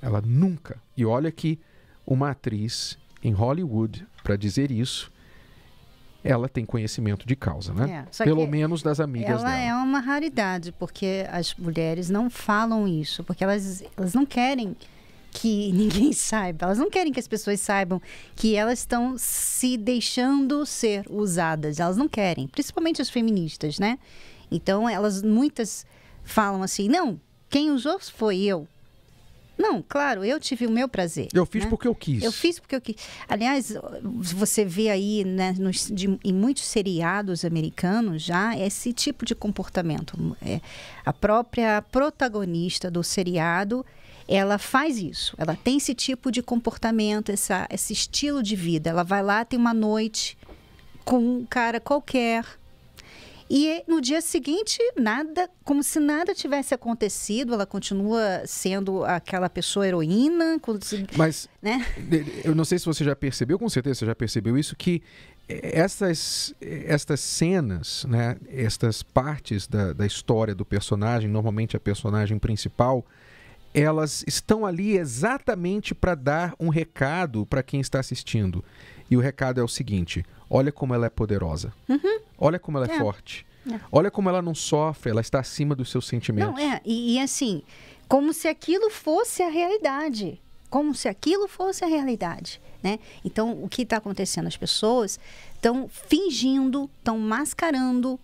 Ela nunca. E olha que uma atriz em Hollywood, para dizer isso, ela tem conhecimento de causa, né? Pelo menos das amigas dela. Ela é uma raridade, porque as mulheres não falam isso, porque elas não querem que ninguém saiba, elas não querem que as pessoas saibam que elas estão se deixando ser usadas, elas não querem, principalmente as feministas, né? Então, muitas falam assim, não, quem usou foi eu. Não, claro, eu tive o meu prazer. Eu fiz, né? Porque eu quis. Eu fiz porque eu quis. Aliás, você vê aí, né, em muitos seriados americanos já esse tipo de comportamento. A própria protagonista do seriado, ela faz isso. Ela tem esse tipo de comportamento, esse estilo de vida. Ela vai lá, tem uma noite com um cara qualquer. E no dia seguinte, como se nada tivesse acontecido, ela continua sendo aquela pessoa heroína. Mas, né? Eu não sei se você já percebeu, com certeza você já percebeu isso, que estas cenas, né, estas partes da história do personagem, normalmente a personagem principal, elas estão ali exatamente para dar um recado para quem está assistindo. E o recado é o seguinte: olha como ela é poderosa. Uhum. Olha como ela é forte. Olha como ela não sofre, ela está acima dos seus sentimentos. Não, e assim, como se aquilo fosse a realidade. Como se aquilo fosse a realidade, né? Então, o que está acontecendo? As pessoas estão fingindo, estão mascarando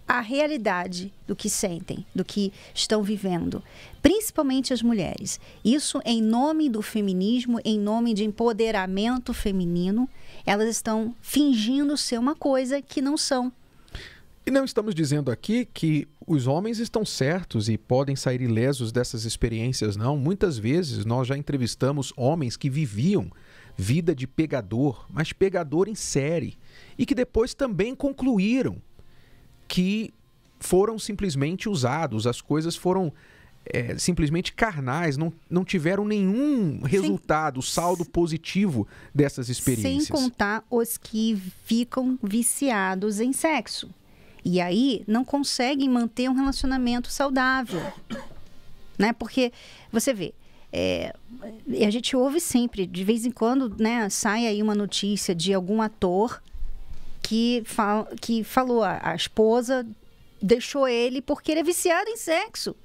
a realidade do que sentem, do que estão vivendo. Principalmente as mulheres. Isso em nome do feminismo, em nome de empoderamento feminino, elas estão fingindo ser uma coisa que não são. E não estamos dizendo aqui que os homens estão certos e podem sair ilesos dessas experiências, não. Muitas vezes nós já entrevistamos homens que viviam vida de pegador, mas pegador em série, e que depois também concluíram que foram simplesmente usados, as coisas foram simplesmente carnais, não tiveram nenhum resultado, saldo positivo dessas experiências. Sem contar os que ficam viciados em sexo. E aí não conseguem manter um relacionamento saudável, né? Porque você vê, a gente ouve sempre, de vez em quando, né, sai aí uma notícia de algum ator que falou, a esposa deixou ele porque ele é viciado em sexo.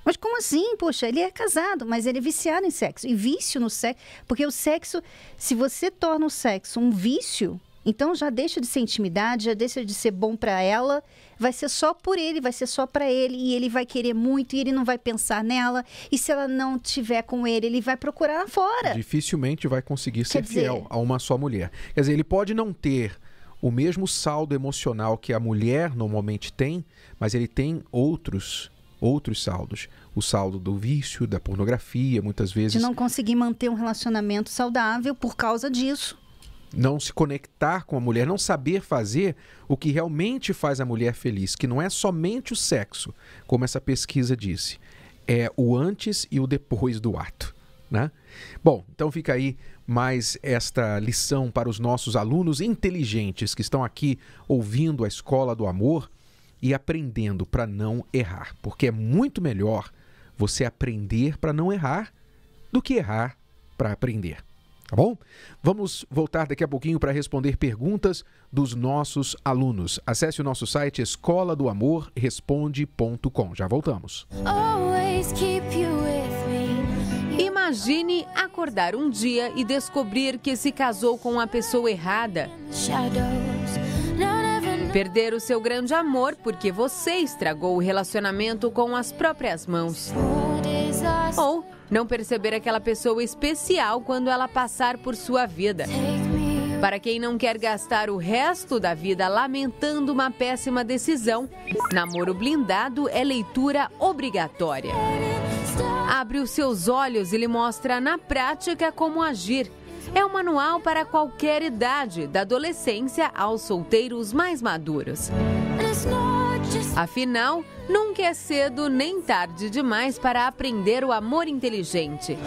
Mas como assim? Poxa, ele é casado, mas ele é viciado em sexo. E vício no sexo, porque o sexo, se você torna o sexo um vício, então já deixa de ser intimidade, já deixa de ser bom para ela, vai ser só por ele, vai ser só para ele, e ele vai querer muito e ele não vai pensar nela, e se ela não tiver com ele vai procurar lá fora. Dificilmente vai conseguir ser fiel a uma só mulher. Quer dizer, ele pode não ter o mesmo saldo emocional que a mulher normalmente tem, mas ele tem outros saldos. O saldo do vício, da pornografia, muitas vezes. De não conseguir manter um relacionamento saudável por causa disso. Não se conectar com a mulher, não saber fazer o que realmente faz a mulher feliz, que não é somente o sexo, como essa pesquisa disse, é o antes e o depois do ato, né? Bom, então fica aí mais esta lição para os nossos alunos inteligentes que estão aqui ouvindo a Escola do Amor e aprendendo para não errar, porque é muito melhor você aprender para não errar do que errar para aprender. Tá bom? Vamos voltar daqui a pouquinho para responder perguntas dos nossos alunos. Acesse o nosso site escoladoamorresponde.com. Já voltamos. Imagine acordar um dia e descobrir que se casou com a pessoa errada. Perder o seu grande amor porque você estragou o relacionamento com as próprias mãos. Ou não perceber aquela pessoa especial quando ela passar por sua vida. Para quem não quer gastar o resto da vida lamentando uma péssima decisão, Namoro Blindado é leitura obrigatória. Abre os seus olhos e lhe mostra na prática como agir. É um manual para qualquer idade, da adolescência aos solteiros mais maduros. Afinal, nunca é cedo nem tarde demais para aprender o amor inteligente.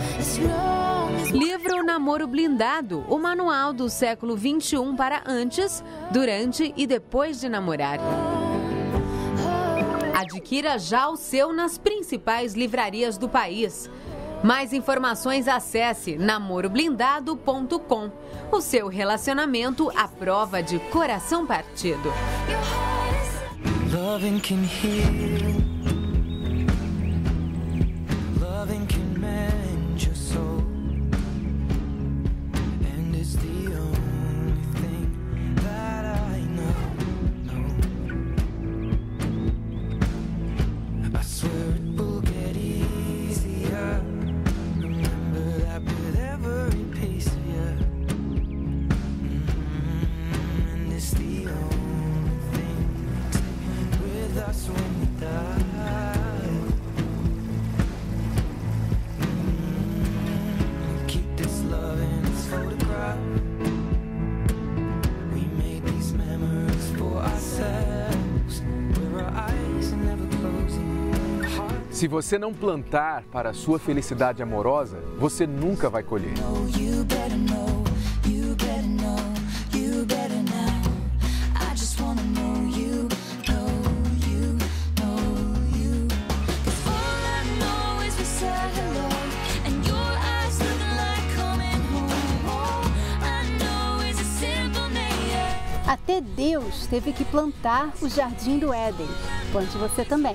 Livro Namoro Blindado, o manual do século XXI para antes, durante e depois de namorar. Adquira já o seu nas principais livrarias do país. Mais informações, acesse namoroblindado.com. O seu relacionamento à prova de coração partido. Loving can heal. Loving can mend your soul. And it's the only thing that I know. I swear it will get easier. Remember that with every piece of you. And it's the only thing with us when we die. Keep this love in its photograph. We made these memories for ourselves. Where our eyes are never closing. Se você não plantar para a sua felicidade amorosa, você nunca vai colher. Até Deus teve que plantar o jardim do Éden. Plante você também.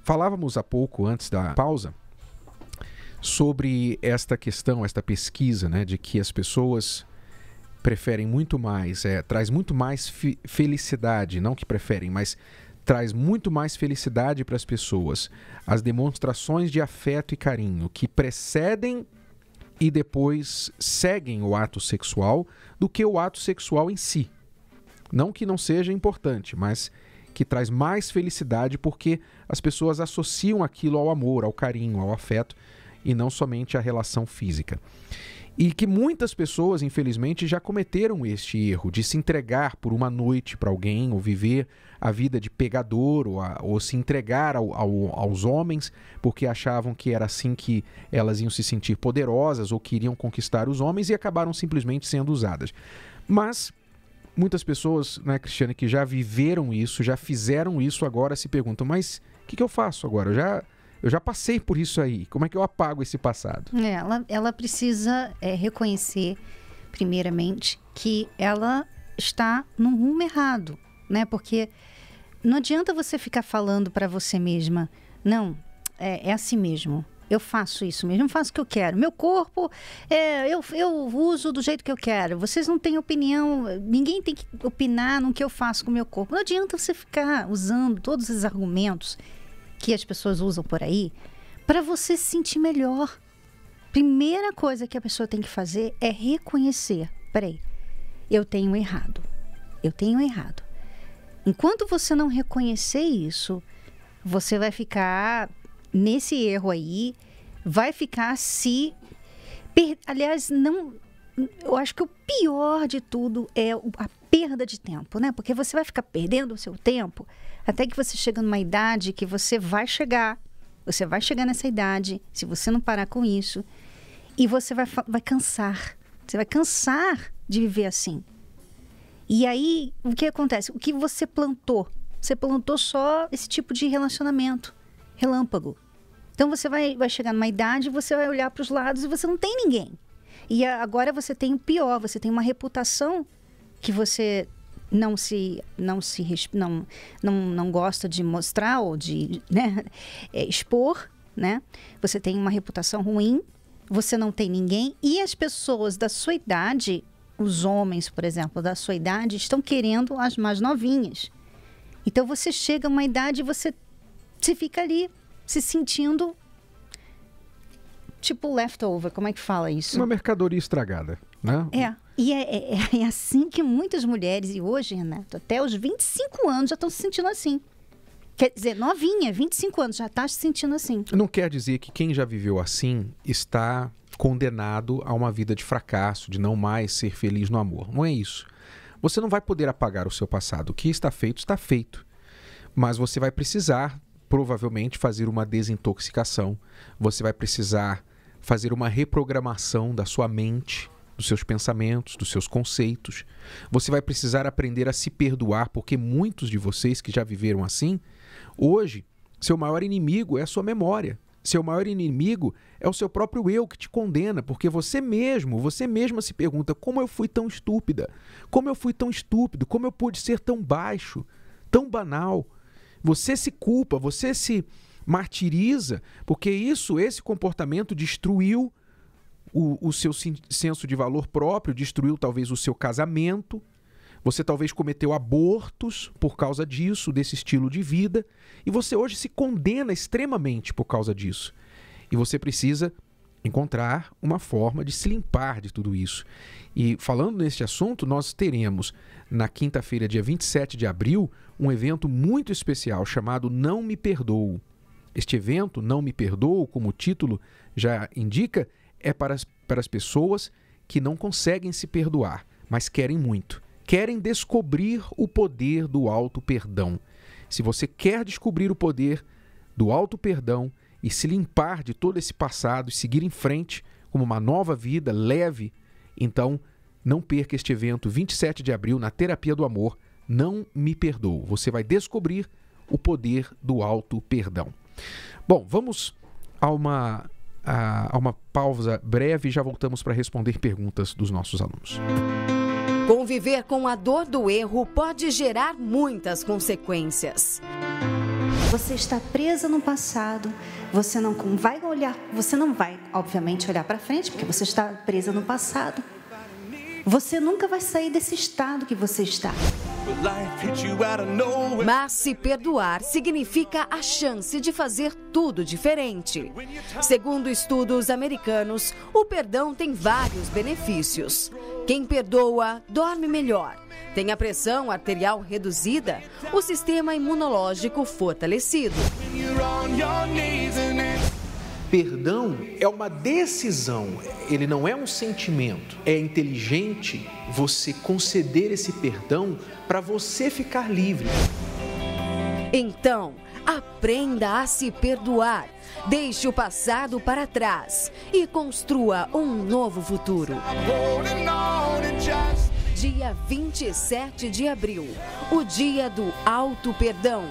Falávamos há pouco, antes da pausa, sobre esta questão, esta pesquisa, né, de que as pessoas preferem muito mais, traz muito mais felicidade, não que preferem, mas traz muito mais felicidade para as pessoas as demonstrações de afeto e carinho que precedem e depois seguem o ato sexual do que o ato sexual em si. Não que não seja importante, mas que traz mais felicidade porque as pessoas associam aquilo ao amor, ao carinho, ao afeto e não somente à relação física. E que muitas pessoas, infelizmente, já cometeram este erro de se entregar por uma noite para alguém ou viver a vida de pegador ou se entregar aos homens porque achavam que era assim que elas iam se sentir poderosas ou queriam conquistar os homens e acabaram simplesmente sendo usadas. Mas muitas pessoas, né, Cristiane, que já viveram isso, já fizeram isso, agora se perguntam, mas o que eu faço agora? Eu já passei por isso aí. Como é que eu apago esse passado? Ela precisa reconhecer, primeiramente, que ela está no rumo errado, né? Porque não adianta você ficar falando para você mesma, não, é assim mesmo. Eu faço isso mesmo, eu faço o que eu quero. Meu corpo, eu uso do jeito que eu quero. Vocês não têm opinião, ninguém tem que opinar no que eu faço com o meu corpo. Não adianta você ficar usando todos esses argumentos que as pessoas usam por aí para você se sentir melhor. Primeira coisa que a pessoa tem que fazer é reconhecer. Peraí, eu tenho errado. Enquanto você não reconhecer isso, você vai ficar nesse erro aí, vai ficar se... Aliás, não... Eu acho que o pior de tudo é a perda de tempo, né? Porque você vai ficar perdendo o seu tempo até que você chega numa idade que você vai chegar nessa idade, se você não parar com isso, e você vai cansar. Você vai cansar de viver assim. E aí, o que acontece? O que você plantou? Você plantou só esse tipo de relacionamento relâmpago. Então, você vai chegar numa idade, você vai olhar para os lados e você não tem ninguém. E agora você tem o pior, você tem uma reputação que você não gosta de mostrar ou de, né, expor, né? Você tem uma reputação ruim, você não tem ninguém e as pessoas da sua idade, os homens, por exemplo, da sua idade, estão querendo as mais novinhas. Então você chega a uma idade e você fica ali se sentindo tipo leftover, como é que fala isso? Uma mercadoria estragada, né? E é assim que muitas mulheres, e hoje, Renato, até os 25 anos já estão se sentindo assim. Quer dizer, novinha, 25 anos, já está se sentindo assim. Não quer dizer que quem já viveu assim está condenado a uma vida de fracasso, de não mais ser feliz no amor. Não é isso. Você não vai poder apagar o seu passado. O que está feito. Mas você vai precisar, provavelmente, fazer uma desintoxicação. Você vai precisar fazer uma reprogramação da sua mente, dos seus pensamentos, dos seus conceitos. Você vai precisar aprender a se perdoar, porque muitos de vocês que já viveram assim, hoje, seu maior inimigo é a sua memória. Seu maior inimigo é o seu próprio eu que te condena, porque você mesma se pergunta: como eu fui tão estúpida? Como eu fui tão estúpido? Como eu pude ser tão baixo, tão banal? Você se culpa, você se martiriza, porque esse comportamento destruiu o seu senso de valor próprio, destruiu talvez o seu casamento. Você talvez cometeu abortos por causa disso, desse estilo de vida, e você hoje se condena extremamente por causa disso. E você precisa encontrar uma forma de se limpar de tudo isso. E falando neste assunto, nós teremos na quinta-feira, dia 27 de abril, um evento muito especial chamado Não Me Perdoo. Este evento, Não Me Perdoo, como o título já indica, é para as pessoas que não conseguem se perdoar, mas querem muito. Querem descobrir o poder do auto-perdão. Se você quer descobrir o poder do auto-perdão e se limpar de todo esse passado e seguir em frente como uma nova vida leve, então não perca este evento 27 de abril na Terapia do Amor. Não Me Perdoo. Você vai descobrir o poder do auto-perdão. Bom, vamos a uma pausa breve e já voltamos para responder perguntas dos nossos alunos. Conviver com a dor do erro pode gerar muitas consequências. Você está presa no passado, você não vai, obviamente, olhar para frente, porque você está presa no passado. Você nunca vai sair desse estado que você está. Mas se perdoar significa a chance de fazer tudo diferente. Segundo estudos americanos, o perdão tem vários benefícios. Quem perdoa, dorme melhor, tem a pressão arterial reduzida, o sistema imunológico fortalecido. Perdão é uma decisão, ele não é um sentimento. É inteligente você conceder esse perdão para você ficar livre. Então, aprenda a se perdoar, deixe o passado para trás e construa um novo futuro. Dia 27 de abril, o dia do auto-perdão.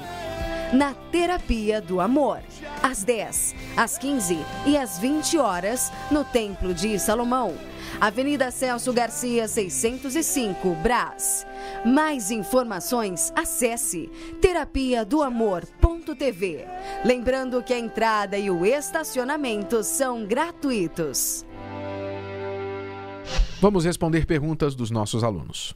Na Terapia do Amor, às 10, às 15 e às 20 horas, no Templo de Salomão, Avenida Celso Garcia, 605, Brás. Mais informações, acesse terapiadoamor.tv. Lembrando que a entrada e o estacionamento são gratuitos. Vamos responder perguntas dos nossos alunos.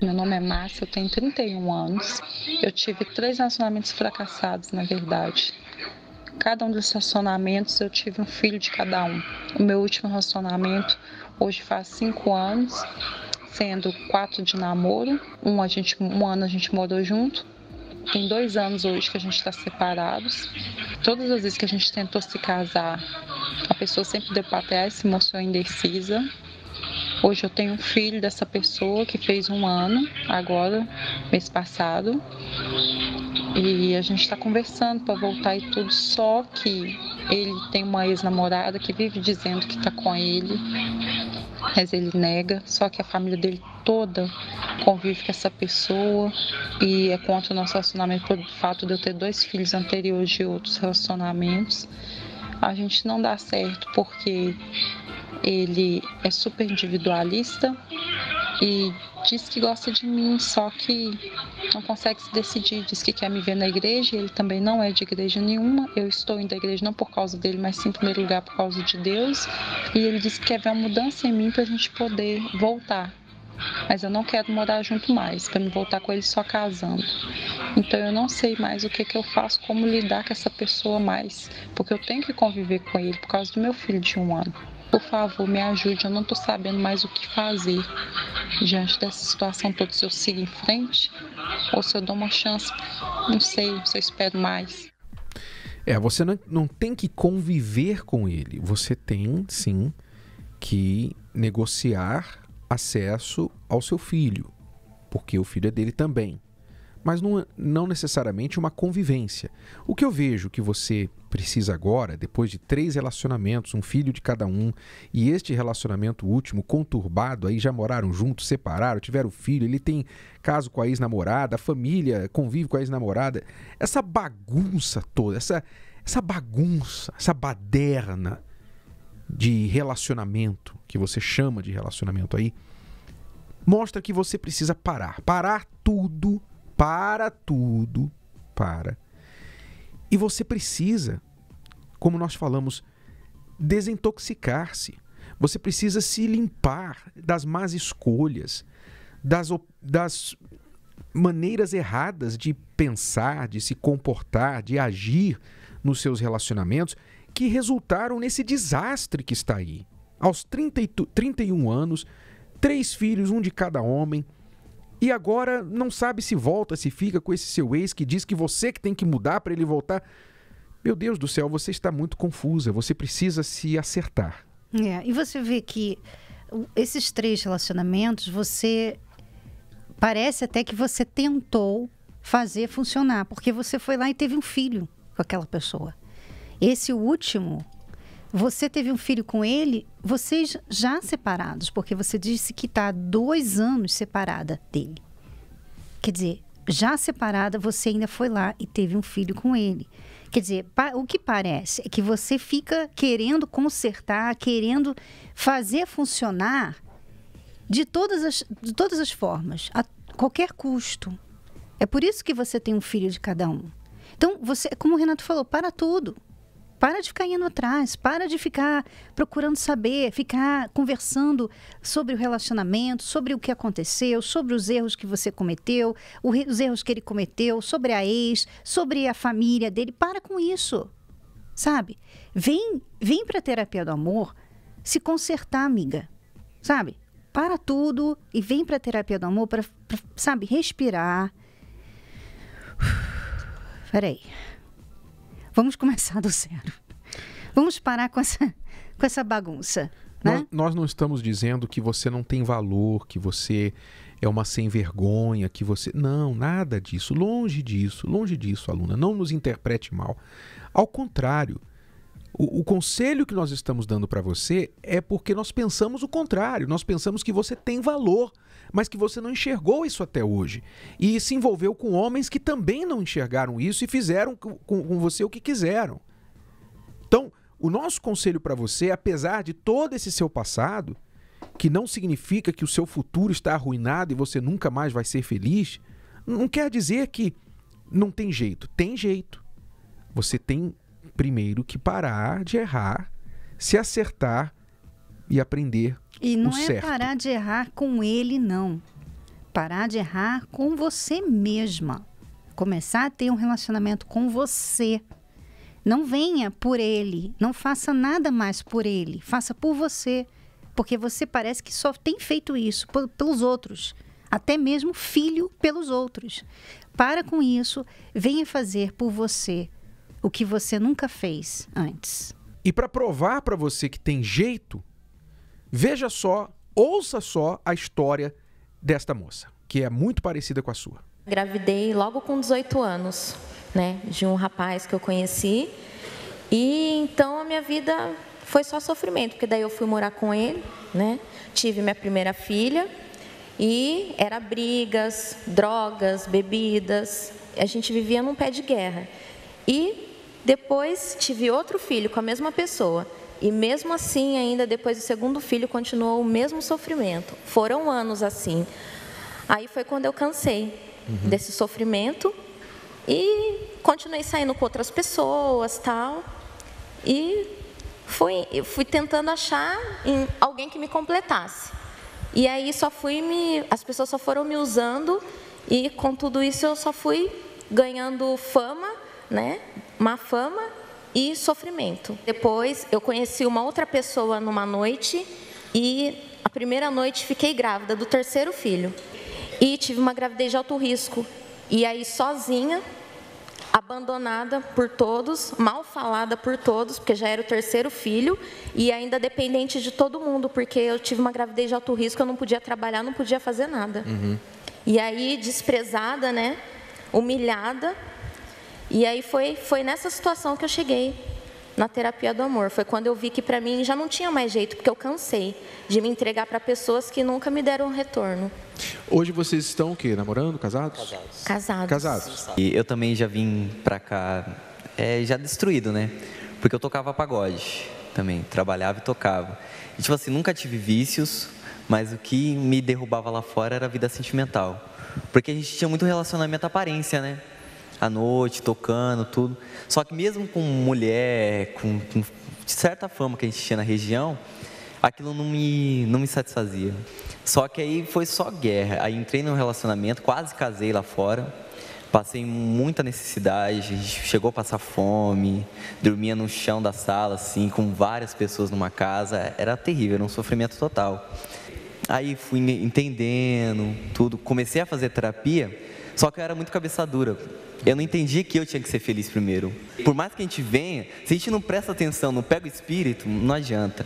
Meu nome é Márcia, eu tenho 31 anos. Eu tive 3 relacionamentos fracassados, na verdade. Cada um dos relacionamentos eu tive um filho de cada um. O meu último relacionamento hoje faz 5 anos, sendo 4 de namoro. Um ano a gente morou junto. Tem 2 anos hoje que a gente está separados. Todas as vezes que a gente tentou se casar, a pessoa sempre deu para trás, se mostrou indecisa. Hoje eu tenho um filho dessa pessoa que fez 1 ano, agora, mês passado. E a gente está conversando para voltar e tudo, só que ele tem uma ex-namorada que vive dizendo que está com ele, mas ele nega, só que a família dele toda convive com essa pessoa e é contra o nosso relacionamento pelo fato de eu ter 2 filhos anteriores de outros relacionamentos. A gente não dá certo porque ele é super individualista e diz que gosta de mim, só que não consegue se decidir. Diz que quer me ver na igreja, ele também não é de igreja nenhuma. Eu estou indo à igreja não por causa dele, mas sim em primeiro lugar por causa de Deus. E ele diz que quer ver uma mudança em mim para a gente poder voltar. Mas eu não quero morar junto mais, para me voltar com ele só casando. Então eu não sei mais o que eu faço, como lidar com essa pessoa mais, porque eu tenho que conviver com ele por causa do meu filho de 1 ano. Por favor, me ajude, eu não estou sabendo mais o que fazer diante dessa situação toda, se eu sigo em frente ou se eu dou uma chance, não sei, se eu espero mais. Você não tem que conviver com ele, você tem sim que negociar acesso ao seu filho, porque o filho é dele também, mas não necessariamente uma convivência. O que eu vejo que você precisa agora, depois de 3 relacionamentos, um filho de cada um, e este relacionamento último conturbado, aí já moraram juntos, separaram, tiveram filho, ele tem caso com a ex-namorada, a família convive com a ex-namorada, essa bagunça toda, essa bagunça, essa baderna de relacionamento, que você chama de relacionamento aí, mostra que você precisa parar tudo, e você precisa, como nós falamos, desintoxicar-se. Você precisa se limpar das más escolhas, das maneiras erradas de pensar, de se comportar, de agir nos seus relacionamentos, que resultaram nesse desastre que está aí. Aos 31 anos, 3 filhos, 1 de cada homem, e agora não sabe se volta, se fica com esse seu ex que diz que você que tem que mudar para ele voltar. Meu Deus do céu, você está muito confusa, você precisa se acertar. E você vê que esses 3 relacionamentos, parece até que você tentou fazer funcionar, porque você foi lá e teve um filho com aquela pessoa. Esse último, você teve um filho com ele, vocês já separados, porque você disse que está há 2 anos separada dele. Quer dizer, já separada, você ainda foi lá e teve um filho com ele. Quer dizer, o que parece é que você fica querendo consertar, querendo fazer funcionar de todas as formas, a qualquer custo. É por isso que você tem um filho de cada um. Então, você, como o Renato falou, para tudo. Para de ficar indo atrás, para de ficar procurando saber, ficar conversando sobre o relacionamento, sobre o que aconteceu, sobre os erros que você cometeu, os erros que ele cometeu, sobre a ex, sobre a família dele. Para com isso, sabe? Vem para a terapia do amor se consertar, amiga, sabe? Para tudo e vem para a terapia do amor para, sabe, respirar. Peraí. Vamos começar do zero. Vamos parar com essa bagunça. Né? Nós não estamos dizendo que você não tem valor, que você é uma sem vergonha, que você... Não, nada disso. Longe disso, aluna. Não nos interprete mal. Ao contrário, o conselho que nós estamos dando para você é porque nós pensamos o contrário. Nós pensamos que você tem valor, mas que você não enxergou isso até hoje. E se envolveu com homens que também não enxergaram isso e fizeram com você o que quiseram. Então, o nosso conselho para você, apesar de todo esse seu passado, que não significa que o seu futuro está arruinado e você nunca mais vai ser feliz, não quer dizer que não tem jeito. Tem jeito. Você tem primeiro que parar de errar, se acertar e aprender e não o certo. É parar de errar com ele, não. Parar de errar com você mesma. Começar a ter um relacionamento com você. Não venha por ele. Não faça nada mais por ele. Faça por você. Porque você parece que só tem feito isso pelos outros. Até mesmo filho pelos outros. Para com isso. Venha fazer por você o que você nunca fez antes. E para provar para você que tem jeito, veja só, ouça só a história desta moça, que é muito parecida com a sua. Engravidei logo com 18 anos, né, de um rapaz que eu conheci. E então a minha vida foi só sofrimento, porque daí eu fui morar com ele, né? Tive minha primeira filha E era brigas, drogas, bebidas, a gente vivia num pé de guerra. E depois tive outro filho com a mesma pessoa. E mesmo assim, ainda depois do segundo filho, continuou o mesmo sofrimento. Foram anos assim. Aí foi quando eu cansei desse sofrimento e continuei saindo com outras pessoas, tal. E eu fui tentando achar alguém que me completasse. E aí as pessoas só foram me usando e com tudo isso eu só fui ganhando fama, né? Má fama e sofrimento. Depois eu conheci uma outra pessoa numa noite e a primeira noite fiquei grávida do terceiro filho. E tive uma gravidez de alto risco. E aí sozinha, abandonada por todos, mal falada por todos, porque já era o terceiro filho, e ainda dependente de todo mundo, porque eu tive uma gravidez de alto risco, eu não podia trabalhar, não podia fazer nada. E aí desprezada, né? Humilhada. E aí foi nessa situação que eu cheguei na terapia do amor. Foi quando eu vi que para mim já não tinha mais jeito, porque eu cansei de me entregar para pessoas que nunca me deram um retorno. Hoje vocês estão o quê? Namorando? Casados? Casados. E eu também já vim pra cá já destruído, né? Porque eu tocava pagode também, trabalhava e tocava. E tipo assim, nunca tive vícios, mas o que me derrubava lá fora era a vida sentimental. Porque a gente tinha muito relacionamento à aparência, né? À noite, tocando, tudo. Só que mesmo com mulher, com certa fama que a gente tinha na região, aquilo não me satisfazia. Só que aí foi só guerra. Aí entrei num relacionamento, quase casei lá fora. Passei muita necessidade, a gente chegou a passar fome, dormia no chão da sala, assim, com várias pessoas numa casa. Era terrível, era um sofrimento total. Aí fui entendendo tudo, comecei a fazer terapia, só que eu era muito cabeça dura. Eu não entendi que eu tinha que ser feliz primeiro. Por mais que a gente venha, se a gente não presta atenção, não pega o espírito, não adianta.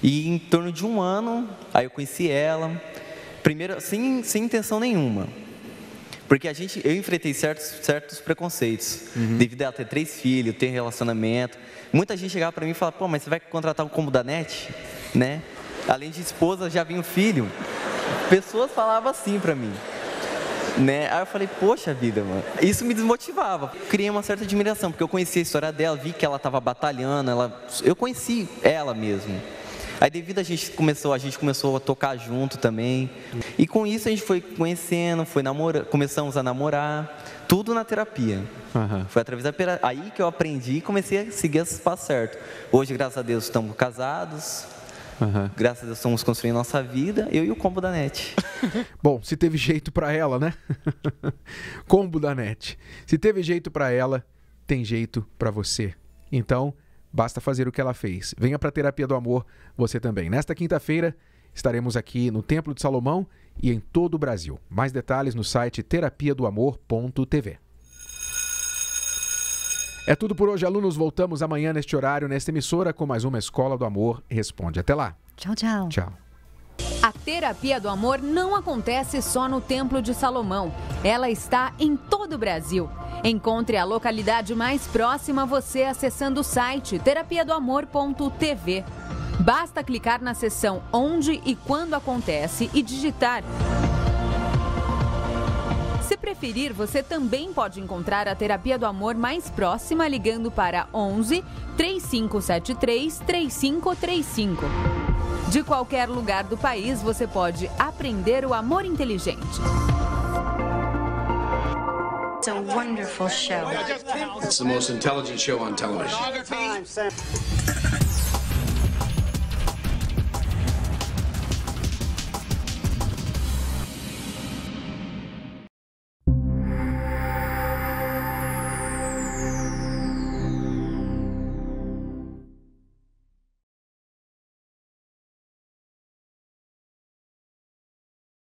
E em torno de um ano, aí eu conheci ela, primeiro sem intenção nenhuma. Porque eu enfrentei certos preconceitos, devido a ela ter 3 filhos, ter relacionamento. Muita gente chegava para mim e falava, pô, mas você vai contratar um combo da NET? Né? Além de esposa, já vinha um filho. Pessoas falavam assim para mim. Né? Aí eu falei, poxa vida, mano. Isso me desmotivava. Criei uma certa admiração, porque eu conhecia a história dela, vi que ela estava batalhando, eu conheci ela mesmo. Aí devido a gente começou a tocar junto também. E com isso a gente foi conhecendo, começamos a namorar, tudo na terapia. Foi através da terapia aí que eu aprendi e comecei a seguir esses passos certos. Hoje, graças a Deus, estamos casados. Graças a Deus estamos construindo nossa vida, eu e o combo da NET. Bom, se teve jeito pra ela, né? Combo da NET. Se teve jeito pra ela, tem jeito pra você. Então, basta fazer o que ela fez. Venha pra Terapia do Amor, você também. Nesta quinta-feira, estaremos aqui no Templo de Salomão e em todo o Brasil. Mais detalhes no site terapiadoamor.tv. É tudo por hoje, alunos. Voltamos amanhã neste horário, nesta emissora, com mais uma Escola do Amor Responde. Até lá. Tchau, tchau. Tchau. A Terapia do Amor não acontece só no Templo de Salomão. Ela está em todo o Brasil. Encontre a localidade mais próxima a você acessando o site terapiadoamor.tv. Basta clicar na seção Onde e Quando Acontece e digitar. Se preferir, você também pode encontrar a Terapia do Amor mais próxima ligando para 11 3573 3535. De qualquer lugar do país, você pode aprender o amor inteligente. It's a wonderful show. It's the most intelligent show on television.